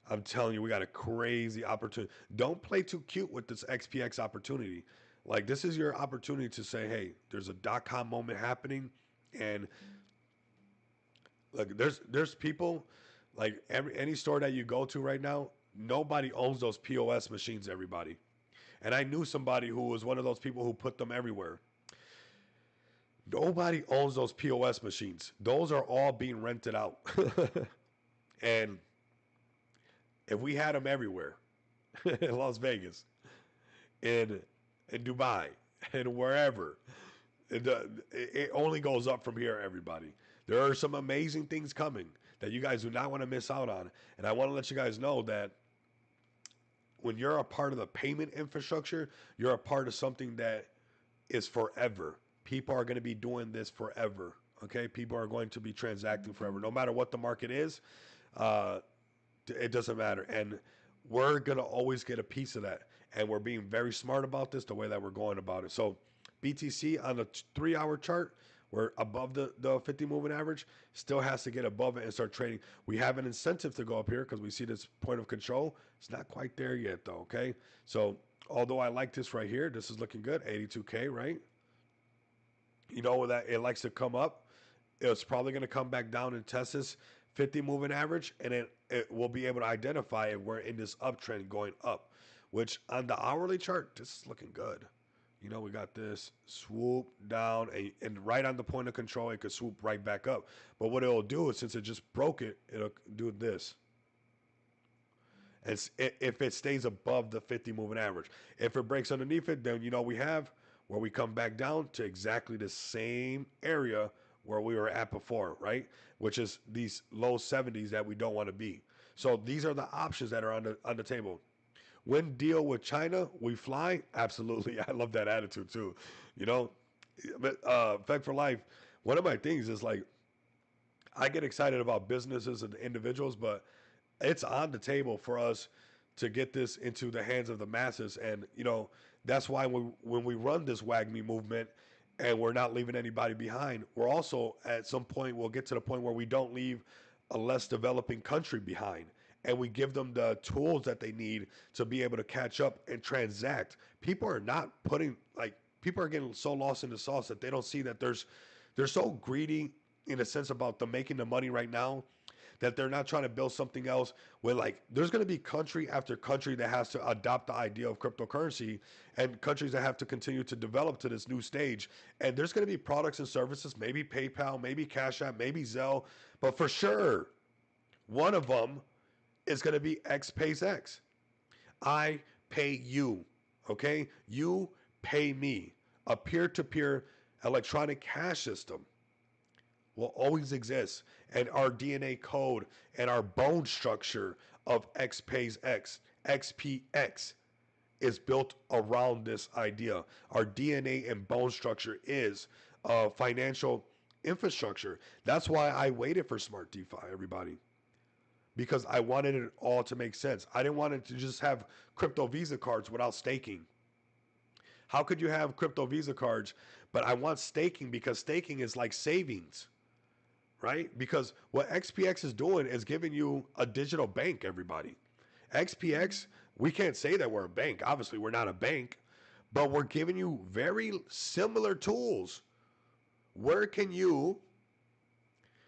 I'm telling you, we got a crazy opportunity. Don't play too cute with this XPX opportunity. Like, this is your opportunity to say, hey, there's a .com moment happening. And look, there's people, like any store that you go to right now, nobody owns those POS machines, everybody. And I knew somebody who was one of those people who put them everywhere. Nobody owns those POS machines. Those are all being rented out. And if we had them everywhere, in Las Vegas, in Dubai, and wherever, it only goes up from here, everybody. There are some amazing things coming that you guys do not want to miss out on. And I want to let you guys know that when you're a part of the payment infrastructure, you're a part of something that is forever. People are going to be doing this forever. Okay, people are going to be transacting forever, no matter what the market is. It doesn't matter, and we're going to always get a piece of that. And we're being very smart about this, the way that we're going about it. So BTC on the 3-hour chart, we're above the 50 moving average, still has to get above it and start trading. We have an incentive to go up here because we see this point of control. It's not quite there yet, though, okay? So although I like this right here, this is looking good, 82K, right? That it likes to come up. It's probably going to come back down and test this 50 moving average, and it will be able to identify if we're in this uptrend going up, which on the hourly chart, this is looking good. We got this swoop down, and right on the point of control, it could swoop right back up. But what it'll do is, since it just broke it, it'll do this. If it stays above the 50 moving average. If it breaks underneath it, then we have where we come back down to exactly the same area where we were at before, right? Which is these low 70s that we don't want to be. So these are the options that are on the table. When deal with China, we fly. Absolutely, I love that attitude too. You know, but Effect for Life. One of my things is like I get excited about businesses and individuals, but it's on the table for us to get this into the hands of the masses. And, that's why when we run this WAGMI movement and we're not leaving anybody behind, we're also at some point, we'll get to the point where we don't leave a less developing country behind. And we give them the tools that they need to be able to catch up and transact. People are not people are getting so lost in the sauce that they don't see that they're so greedy in a sense about the making the money right now that they're not trying to build something else where like there's going to be country after country that has to adopt the idea of cryptocurrency and countries that have to continue to develop to this new stage. And there's going to be products and services, maybe PayPal, maybe Cash App, maybe Zelle, but for sure one of them is going to be X pays X. I pay you, okay? You pay me. A peer-to-peer electronic cash system will always exist. And our DNA code and our bone structure of X pays X, XPX, is built around this idea. Our DNA and bone structure is financial infrastructure. That's why I waited for Smart DeFi, everybody, because I wanted it all to make sense. I didn't want it to just have crypto Visa cards without staking. How could you have crypto Visa cards, but I want staking because staking is like savings, right? Because what XPX is doing is giving you a digital bank, everybody. XPX, we can't say that we're a bank. Obviously, we're not a bank, but we're giving you very similar tools. Where can you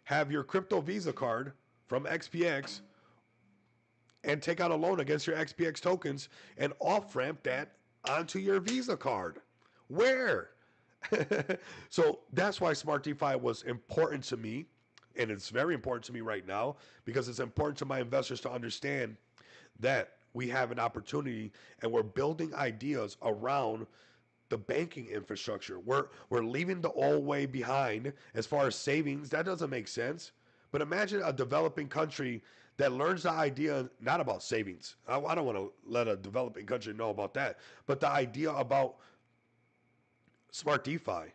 have your crypto Visa card from XPX and take out a loan against your XPX tokens and off ramp that onto your Visa card? Where? So that's why Smart DeFi was important to me. And it's very important to me right now because it's important to my investors to understand that we have an opportunity and we're building ideas around the banking infrastructure. We're leaving the old way behind as far as savings. That doesn't make sense. But imagine a developing country that learns the idea not about savings. I don't want to let a developing country know about that, but the idea about smart DeFi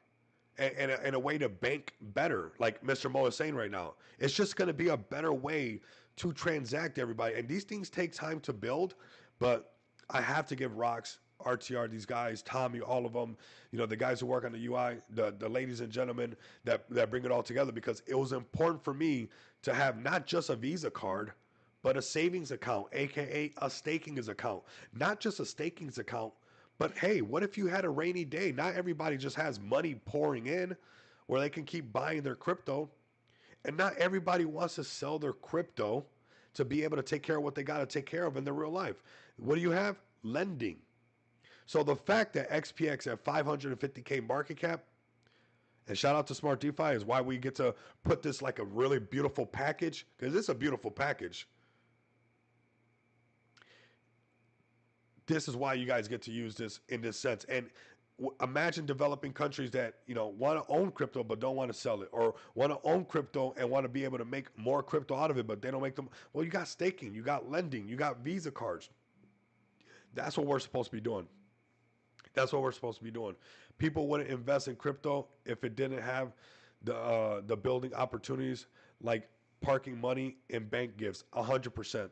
and a way to bank better, like Mr. Mo is saying right now. It's just going to be a better way to transact, everybody. And these things take time to build, but I have to give Rocks, RTR, these guys, Tommy, all of them, the guys who work on the UI, the ladies and gentlemen that bring it all together, because it was important for me to have not just a Visa card, but a savings account, aka a staking account. Not just a staking account, but hey, what if you had a rainy day? Not everybody just has money pouring in where they can keep buying their crypto. And not everybody wants to sell their crypto to be able to take care of what they got to take care of in their real life. What do you have? Lending. So the fact that XPX at 550K market cap, and shout out to Smart DeFi, is why we get to put this like a really beautiful package, because it's a beautiful package. This is why you guys get to use this in this sense. And imagine developing countries that want to own crypto but don't want to sell it, or want to own crypto and want to be able to make more crypto out of it, but they don't make them. Well, you got staking, you got lending, you got Visa cards. That's what we're supposed to be doing. That's what we're supposed to be doing. People wouldn't invest in crypto if it didn't have the building opportunities like parking money in bank gifts. 100%.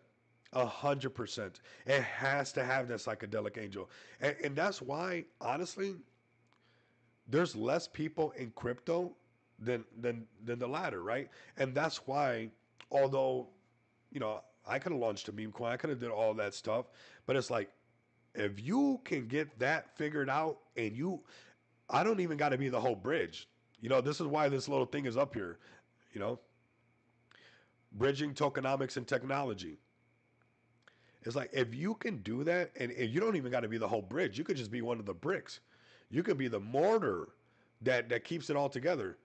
100%. It has to have that psychedelic angel. And that's why, honestly, there's less people in crypto than the latter, right? And that's why, although, I could have launched a meme coin, I could have did all that stuff, but it's like, if you can get that figured out I don't even got to be the whole bridge. This is why this little thing is up here, bridging tokenomics and technology. It's like, if you can do that, and you don't even got to be the whole bridge, you could just be one of the bricks. You could be the mortar that keeps it all together,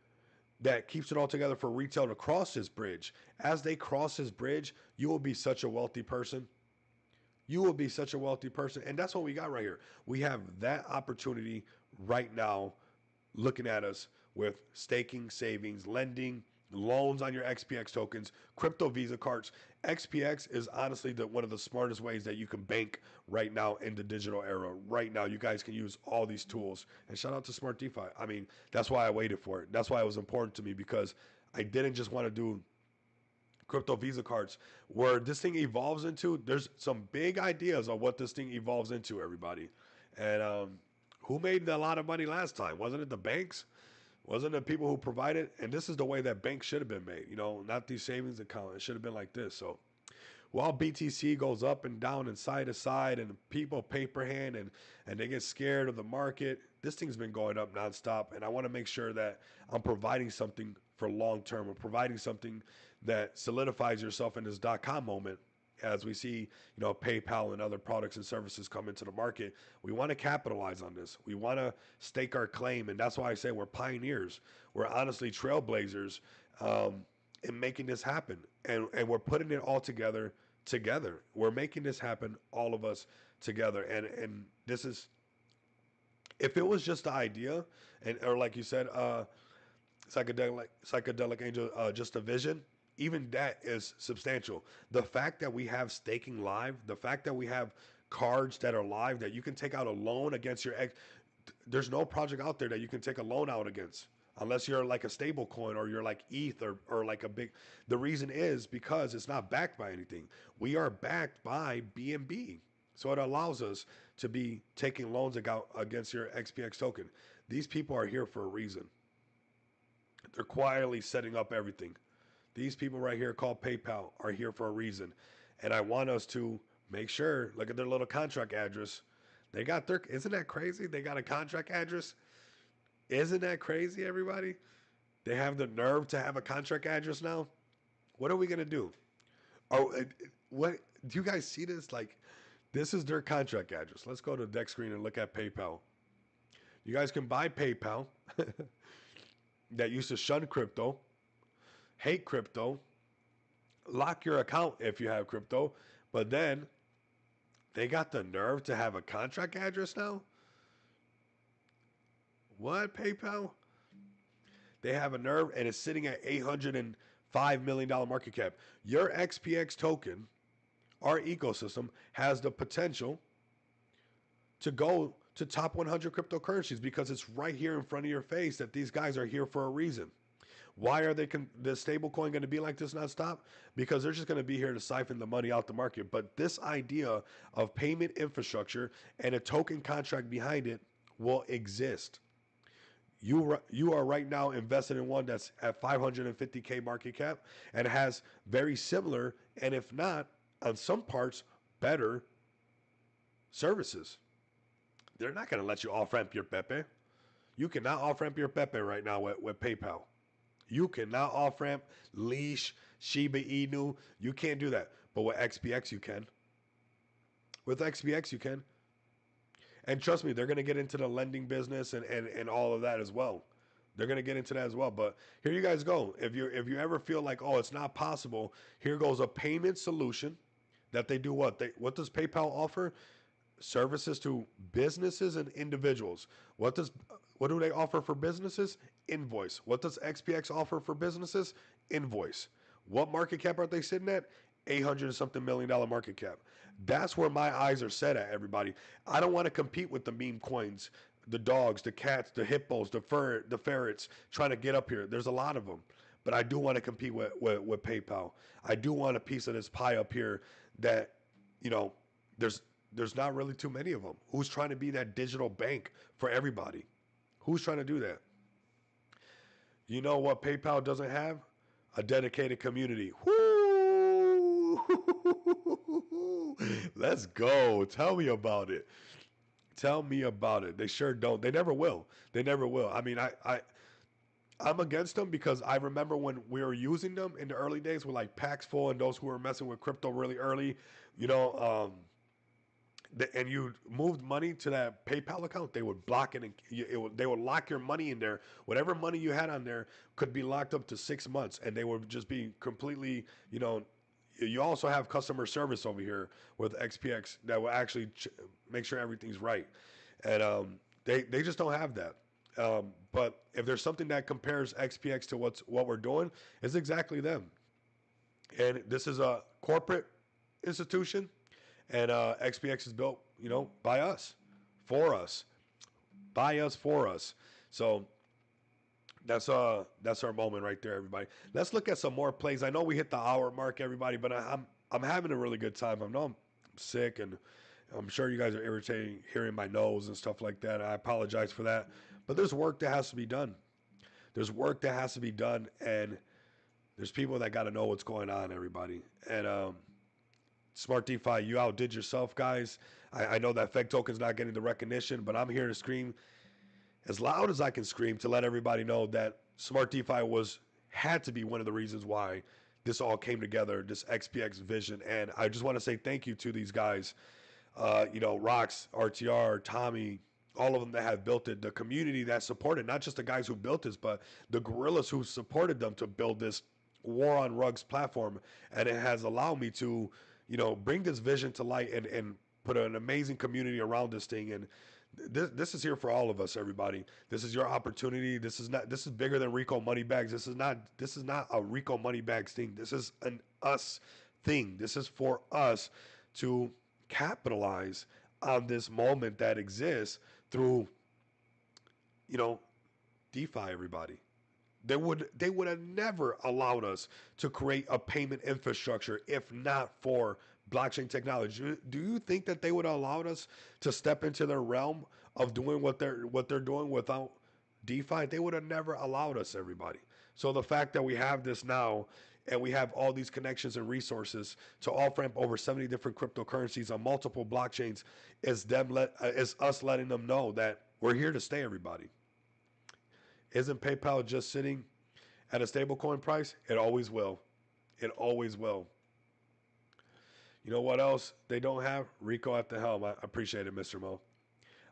for retail to cross this bridge. As they cross this bridge, you will be such a wealthy person. You will be such a wealthy person. And that's what we got right here. We have that opportunity right now looking at us with staking, savings, lending, loans on your XPX tokens, crypto Visa cards. XPX is honestly one of the smartest ways that you can bank right now in the digital era. Right now, you guys can use all these tools. And shout out to Smart DeFi. I mean, that's why I waited for it. That's why it was important to me, because I didn't just want to do crypto Visa cards. Where this thing evolves into, there's some big ideas on what this thing evolves into, everybody. And who made a lot of money last time? Wasn't it the banks? Wasn't it people who provided? And this is the way that banks should have been made. Not these savings accounts. It should have been like this. So while BTC goes up and down and side to side, and people paper hand and they get scared of the market, this thing's been going up nonstop. And I want to make sure that I'm providing something for long term. I'm providing something that solidifies yourself in this .com moment. As we see, PayPal and other products and services come into the market, we want to capitalize on this. We want to stake our claim, and that's why I say we're pioneers. We're honestly trailblazers in making this happen, and we're putting it all together. We're making this happen, all of us together, and this is. If it was just the idea, or like you said, psychedelic angel, just a vision, even that is substantial. The fact that we have staking live, the fact that we have cards that are live, that you can take out a loan against your ex. There's no project out there that you can take a loan out against, unless you're like a stable coin or you're like ETH or like a big. The reason is because it's not backed by anything. We are backed by BNB. So it allows us to be taking loans against your XPX token. These people are here for a reason. They're quietly setting up everything. These people right here called PayPal are here for a reason. And I want us to make sure, look at their little contract address. Isn't that crazy? They got a contract address. Isn't that crazy, everybody? They have the nerve to have a contract address now. What are we going to do? What do you guys see this? Like, this is their contract address. Let's go to the deck screen and look at PayPal. You guys can buy PayPal that used to shun crypto, hate crypto, lock your account if you have crypto, but then they got the nerve to have a contract address now? What, PayPal? They have a nerve, and it's sitting at $805 million market cap. Your XPX token, our ecosystem, has the potential to go to top 100 cryptocurrencies, because it's right here in front of your face that these guys are here for a reason. Why are the stablecoin going to be like this nonstop? Because they're just going to be here to siphon the money out the market. But this idea of payment infrastructure and a token contract behind it will exist. You are right now invested in one that's at 550K market cap and has very similar, and if not, on some parts, better services. They're not going to let you off-ramp your Pepe. You cannot off-ramp your Pepe right now with PayPal. You cannot off-ramp Leash, Shiba Inu. You can't do that. But with XPX, you can. With XPX, you can. And trust me, they're going to get into the lending business and all of that as well. They're going to get into that as well. But here you guys go. If you ever feel like, oh, it's not possible, here goes a payment solution that they do what? What does PayPal offer? Services to businesses and individuals. What do they offer for businesses? Invoice. What does XPX offer for businesses? Invoice. What market cap are they sitting at? $800 something million market cap. That's where my eyes are set at, everybody. I don't want to compete with the meme coins, the dogs, the cats, the hippos, the ferrets trying to get up here. There's a lot of them. But I do want to compete with PayPal. I do want a piece of this pie up here that, there's not really too many of them. Who's trying to be that digital bank for everybody? Who's trying to do that? You know what PayPal doesn't have? A dedicated community. Woo! Let's go. Tell me about it. Tell me about it. They sure don't. They never will. They never will. I mean, I'm against them because I remember when we were using them in the early days with like Paxful and those who were messing with crypto really early, and you moved money to that PayPal account, they would block it, and they would lock your money in there. Whatever money you had on there could be locked up to 6 months, and they would just be completely, you also have customer service over here with XPX that will actually make sure everything's right, and they just don't have that. But if there's something that compares XPX to what we're doing, it's exactly them. And this is a corporate institution, and XPX is built, by us, for us, by us, for us. So that's our moment right there, everybody. Let's look at some more plays. I know we hit the hour mark, everybody, but I'm having a really good time. I know I'm sick, and I'm sure you guys are irritating hearing my nose and stuff like that. I apologize for that, but there's work that has to be done. There's work that has to be done, and there's people that got to know what's going on, everybody. And Smart DeFi, you outdid yourself, guys. I know that Feg token's not getting the recognition, but I'm here to scream as loud as I can scream to let everybody know that Smart DeFi had to be one of the reasons why this all came together, this XPX vision. And I just want to say thank you to these guys, Rox, RTR, Tommy, all of them that have built it, the community that supported, not just the guys who built this, but the gorillas who supported them to build this War on Rugs platform. And it has allowed me to, bring this vision to light and put an amazing community around this thing. And this is here for all of us, everybody. This is your opportunity. This is bigger than Rico Moneybags. This is not a Rico Moneybags thing. This is an us thing. This is for us to capitalize on this moment that exists through, DeFi, everybody. They would have never allowed us to create a payment infrastructure if not for blockchain technology. Do you think that they would have allowed us to step into their realm of doing what they're doing without DeFi? They would have never allowed us, everybody. So the fact that we have this now and we have all these connections and resources to off-ramp over 70 different cryptocurrencies on multiple blockchains is us letting them know that we're here to stay, everybody. Isn't PayPal just sitting at a stablecoin price? It always will. It always will. You know what else they don't have? Rico at the helm. I appreciate it, Mr. Mo.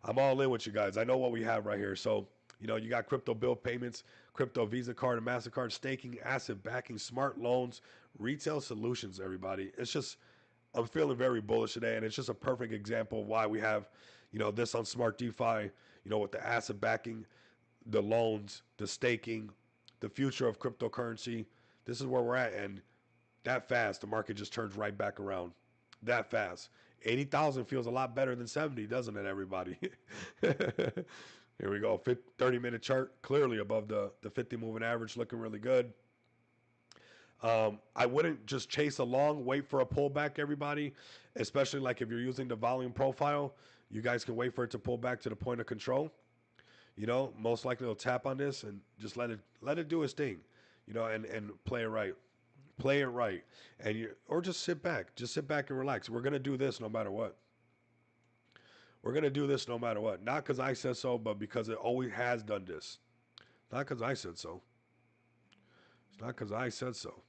I'm all in with you guys. I know what we have right here. So, you got crypto bill payments, crypto Visa card and MasterCard, staking, asset backing, smart loans, retail solutions, everybody. I'm feeling very bullish today, and it's just a perfect example of why we have, this on Smart DeFi, with the asset backing, the loans, the staking, the future of cryptocurrency. This is where we're at, and that fast, the market just turns right back around. That fast. 80,000 feels a lot better than 70, doesn't it, everybody? Here we go. 30-minute chart, clearly above the 50 moving average, looking really good. I wouldn't just chase along, wait for a pullback, everybody, especially like if you're using the volume profile. You guys can wait for it to pull back to the point of control. Most likely it'll tap on this and just let it do its thing, and play it right. Play it right. Or just sit back. Just sit back and relax. We're going to do this no matter what. We're going to do this no matter what. Not because I said so, but because it always has done this. Not because I said so. It's not because I said so.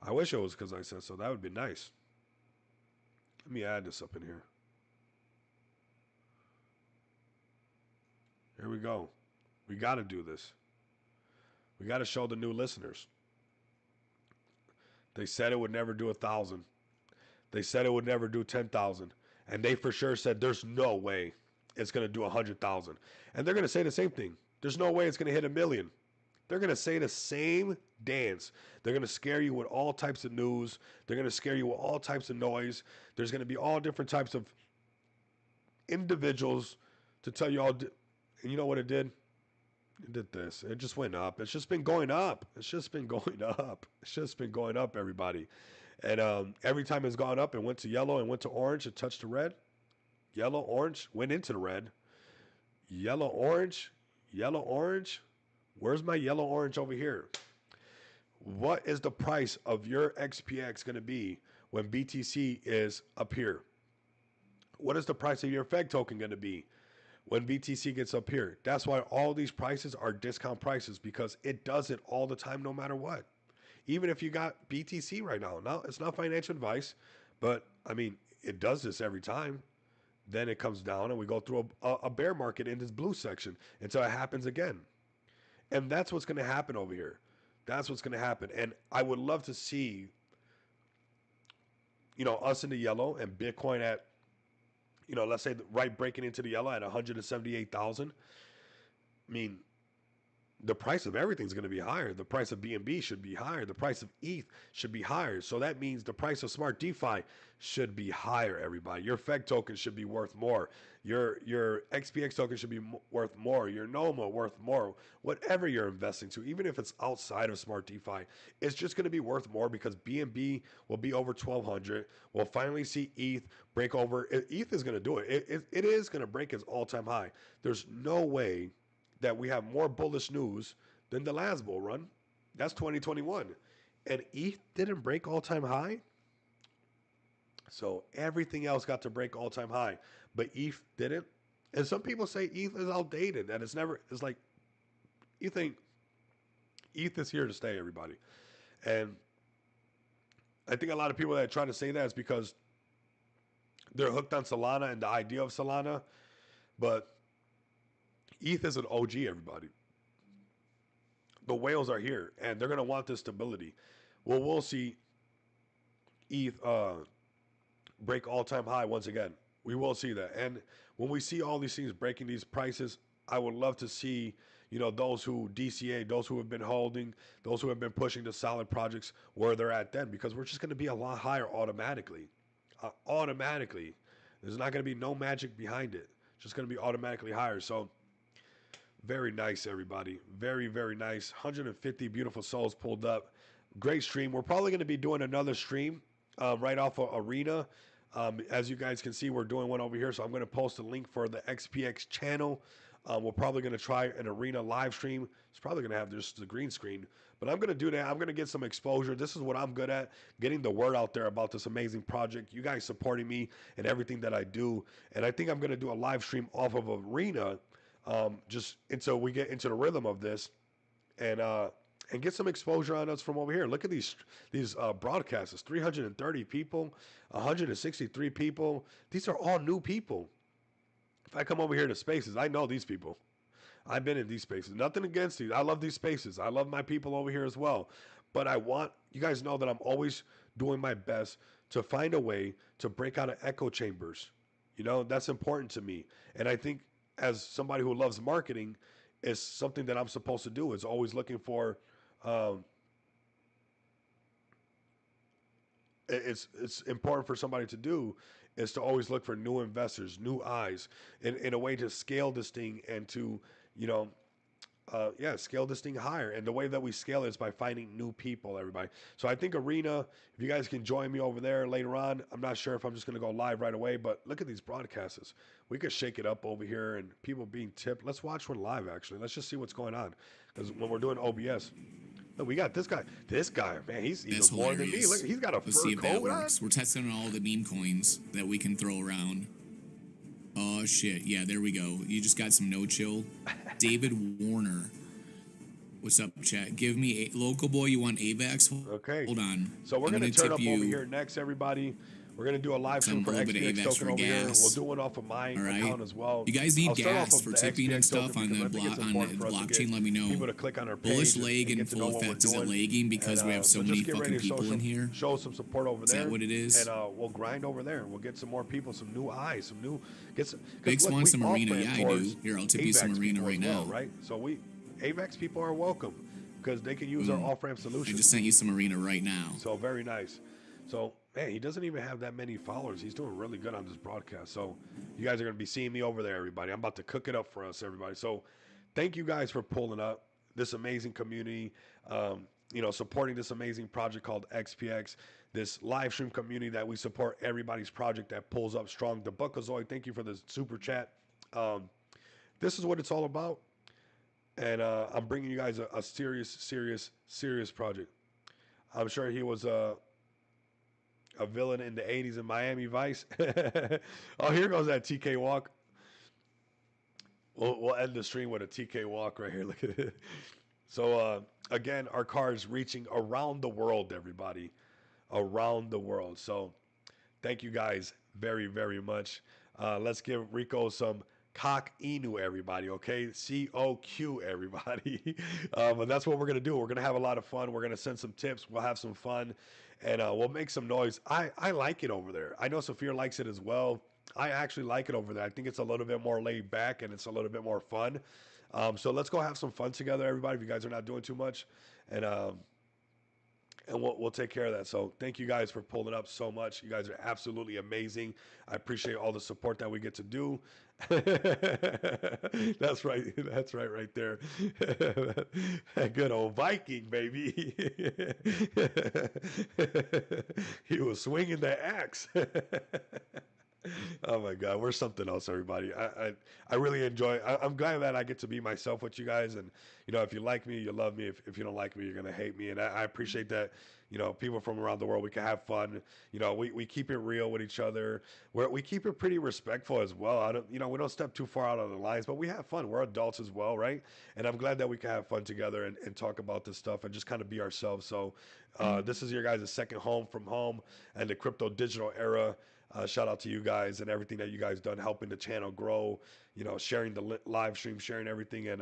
I wish it was because I said so. That would be nice. Let me add this up in here. Here we go. We got to do this. We got to show the new listeners. They said it would never do 1,000. They said it would never do 10,000. And they for sure said there's no way it's going to do 100,000. And they're going to say the same thing. There's no way it's going to hit 1 million. They're going to say the same dance. They're going to scare you with all types of news. They're going to scare you with all types of noise. There's going to be all different types of individuals to tell you all. And you know what it did? It did this. It just went up. It's just been going up. It's just been going up. It's just been going up, everybody. And every time it's gone up, it went to yellow and went to orange. It touched the red. Yellow, orange, went into the red. Yellow, orange, yellow, orange. Where's my yellow, orange over here? What is the price of your XPX going to be when BTC is up here? What is the price of your FEG token going to be when BTC gets up here? That's why all these prices are discount prices, because it does it all the time no matter what. Even if you got BTC right now. Now, it's not financial advice, but I mean, it does this every time. Then it comes down and we go through a bear market in this blue section until it happens again. And that's what's going to happen over here. That's what's going to happen. And I would love to see us in the yellow and Bitcoin at, let's say right breaking into the yellow at 178,000. I mean, the price of everything's going to be higher. The price of BNB should be higher. The price of ETH should be higher. So that means the price of smart DeFi should be higher, everybody. Your FEG token should be worth more. Your XPX token should be worth more. Your NOMA worth more. Whatever you're investing to, even if it's outside of smart DeFi, it's just going to be worth more because BNB will be over 1,200. We'll finally see ETH break over. ETH is going to do it. It is going to break its all-time high. There's no way that we have more bullish news than the last bull run. That's 2021. And ETH didn't break all-time high. So everything else got to break all-time high, but ETH didn't. And some people say ETH is outdated, and it's like, you think ETH is here to stay, everybody. And I think a lot of people that try to say that is because they're hooked on Solana and the idea of Solana, but ETH is an OG, everybody. The whales are here, and they're going to want this stability. Well, we'll see ETH break all-time high once again. We will see that. And when we see all these things breaking these prices, I would love to see, those who DCA, those who have been holding, those who have been pushing the solid projects where they're at then, because we're just going to be a lot higher automatically. Automatically. There's not going to be no magic behind it. It's just going to be automatically higher. So very nice, everybody. Very, very nice. 150 beautiful souls pulled up. Great stream. We're probably going to be doing another stream right off of Arena. As you guys can see, we're doing one over here. So I'm going to post a link for the XPX channel. We're probably going to try an Arena live stream. It's probably going to have just the green screen. But I'm going to do that. I'm going to get some exposure. This is what I'm good at, getting the word out there about this amazing project. You guys supporting me and everything that I do. And I think I'm going to do a live stream off of Arena just until we get into the rhythm of this and get some exposure on us from over here. Look at these broadcasts. 330 people, 163 people. These are all new people. If I come over here to spaces, I know these people. I've been in these spaces. Nothing against these. I love these spaces. I love my people over here as well. But I want you guys know that I'm always doing my best to find a way to break out of echo chambers. That's important to me. And I think as somebody who loves marketing, is something that I'm supposed to do. Is always looking for. It's important for somebody to do is to always look for new investors, new eyes, in a way to scale this thing and to scale this thing higher. And the way that we scale is by finding new people, everybody. So I think Arena, if you guys can join me over there later on, I'm not sure if I'm just going to go live right away, but look at these broadcasts. We could shake it up over here and people being tipped. Let's watch one live, actually. Let's just see what's going on. Because when we're doing OBS, look, we got this guy. This guy, man, he's even more than me. Look, he's got a fur see if coat that works. on. We're testing on all the meme coins that we can throw around. Oh, shit. Yeah, there we go. You just got some no chill. David Warner. What's up, chat? Give me a local boy. You want AVAX? Okay. Hold on. So we're going to turn up over here next, everybody. We're going to do a live stream for XPX token over here. We'll do one off of my account as well. You guys need gas for tipping and stuff on the blockchain. Let me know. People to click on our page. Bullish leg in full effect. Is it lagging because we have so many fucking people in here? Show some support over there. Is that what it is? And we'll grind over there. We'll get some more people, some new eyes, some new. Biggs wants some arena. Yeah, I do. Here, I'll tip you some arena right now. Right. So AVAX people are welcome because they can use our off-ramp solution. I just sent you some arena right now. So very nice. So, man, he doesn't even have that many followers. He's doing really good on this broadcast. So you guys are going to be seeing me over there, everybody. I'm about to cook it up for us, everybody. So thank you guys for pulling up this amazing community, supporting this amazing project called XPX, this live stream community that we support everybody's project that pulls up strong. The Buckazoid, thank you for the super chat. This is what it's all about. And I'm bringing you guys a serious project. I'm sure he was a villain in the 80s in Miami Vice. Oh, here goes that TK walk. We'll end the stream with a TK walk right here. Look at it. So, again, our car is reaching around the world, everybody. Around the world. So, thank you guys very, very much. Let's give Rico some cock inu, everybody, okay? COQ, everybody. But that's what we're going to do. We're going to have a lot of fun. We're going to send some tips. We'll have some fun. and we'll make some noise. I like it over there. I know Sophia likes it as well. I actually like it over there. I think it's a little bit more laid back and it's a little bit more fun. So let's go have some fun together, everybody. If you guys are not doing too much, and we'll take care of that. So thank you guys for pulling up so much. You guys are absolutely amazing. I appreciate all the support that we get to do. That's right. That's right there. Good old Viking, baby. He was swinging the axe. Oh my God, we're something else, everybody. I really enjoy. I'm glad that I get to be myself with you guys, and if you like me, you love me. If you don't like me, you're gonna hate me, and I appreciate that. People from around the world, we can have fun. We keep it real with each other. We keep it pretty respectful as well. I don't, we don't step too far out of the lines, but we have fun. We're adults as well, right? And I'm glad that we can have fun together and talk about this stuff and just kind of be ourselves. So this is your guys' second home from home and the crypto digital era. Shout out to you guys and everything that you guys done helping the channel grow, sharing the live stream, sharing everything. And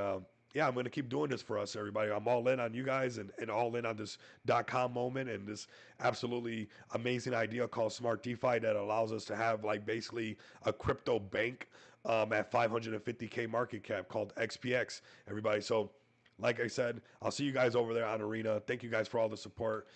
yeah, I'm going to keep doing this for us, everybody. I'm all in on you guys and all in on this .com moment and this absolutely amazing idea called Smart DeFi that allows us to have like basically a crypto bank at 550K market cap called XPX, everybody. So like I said, I'll see you guys over there on Arena. Thank you guys for all the support.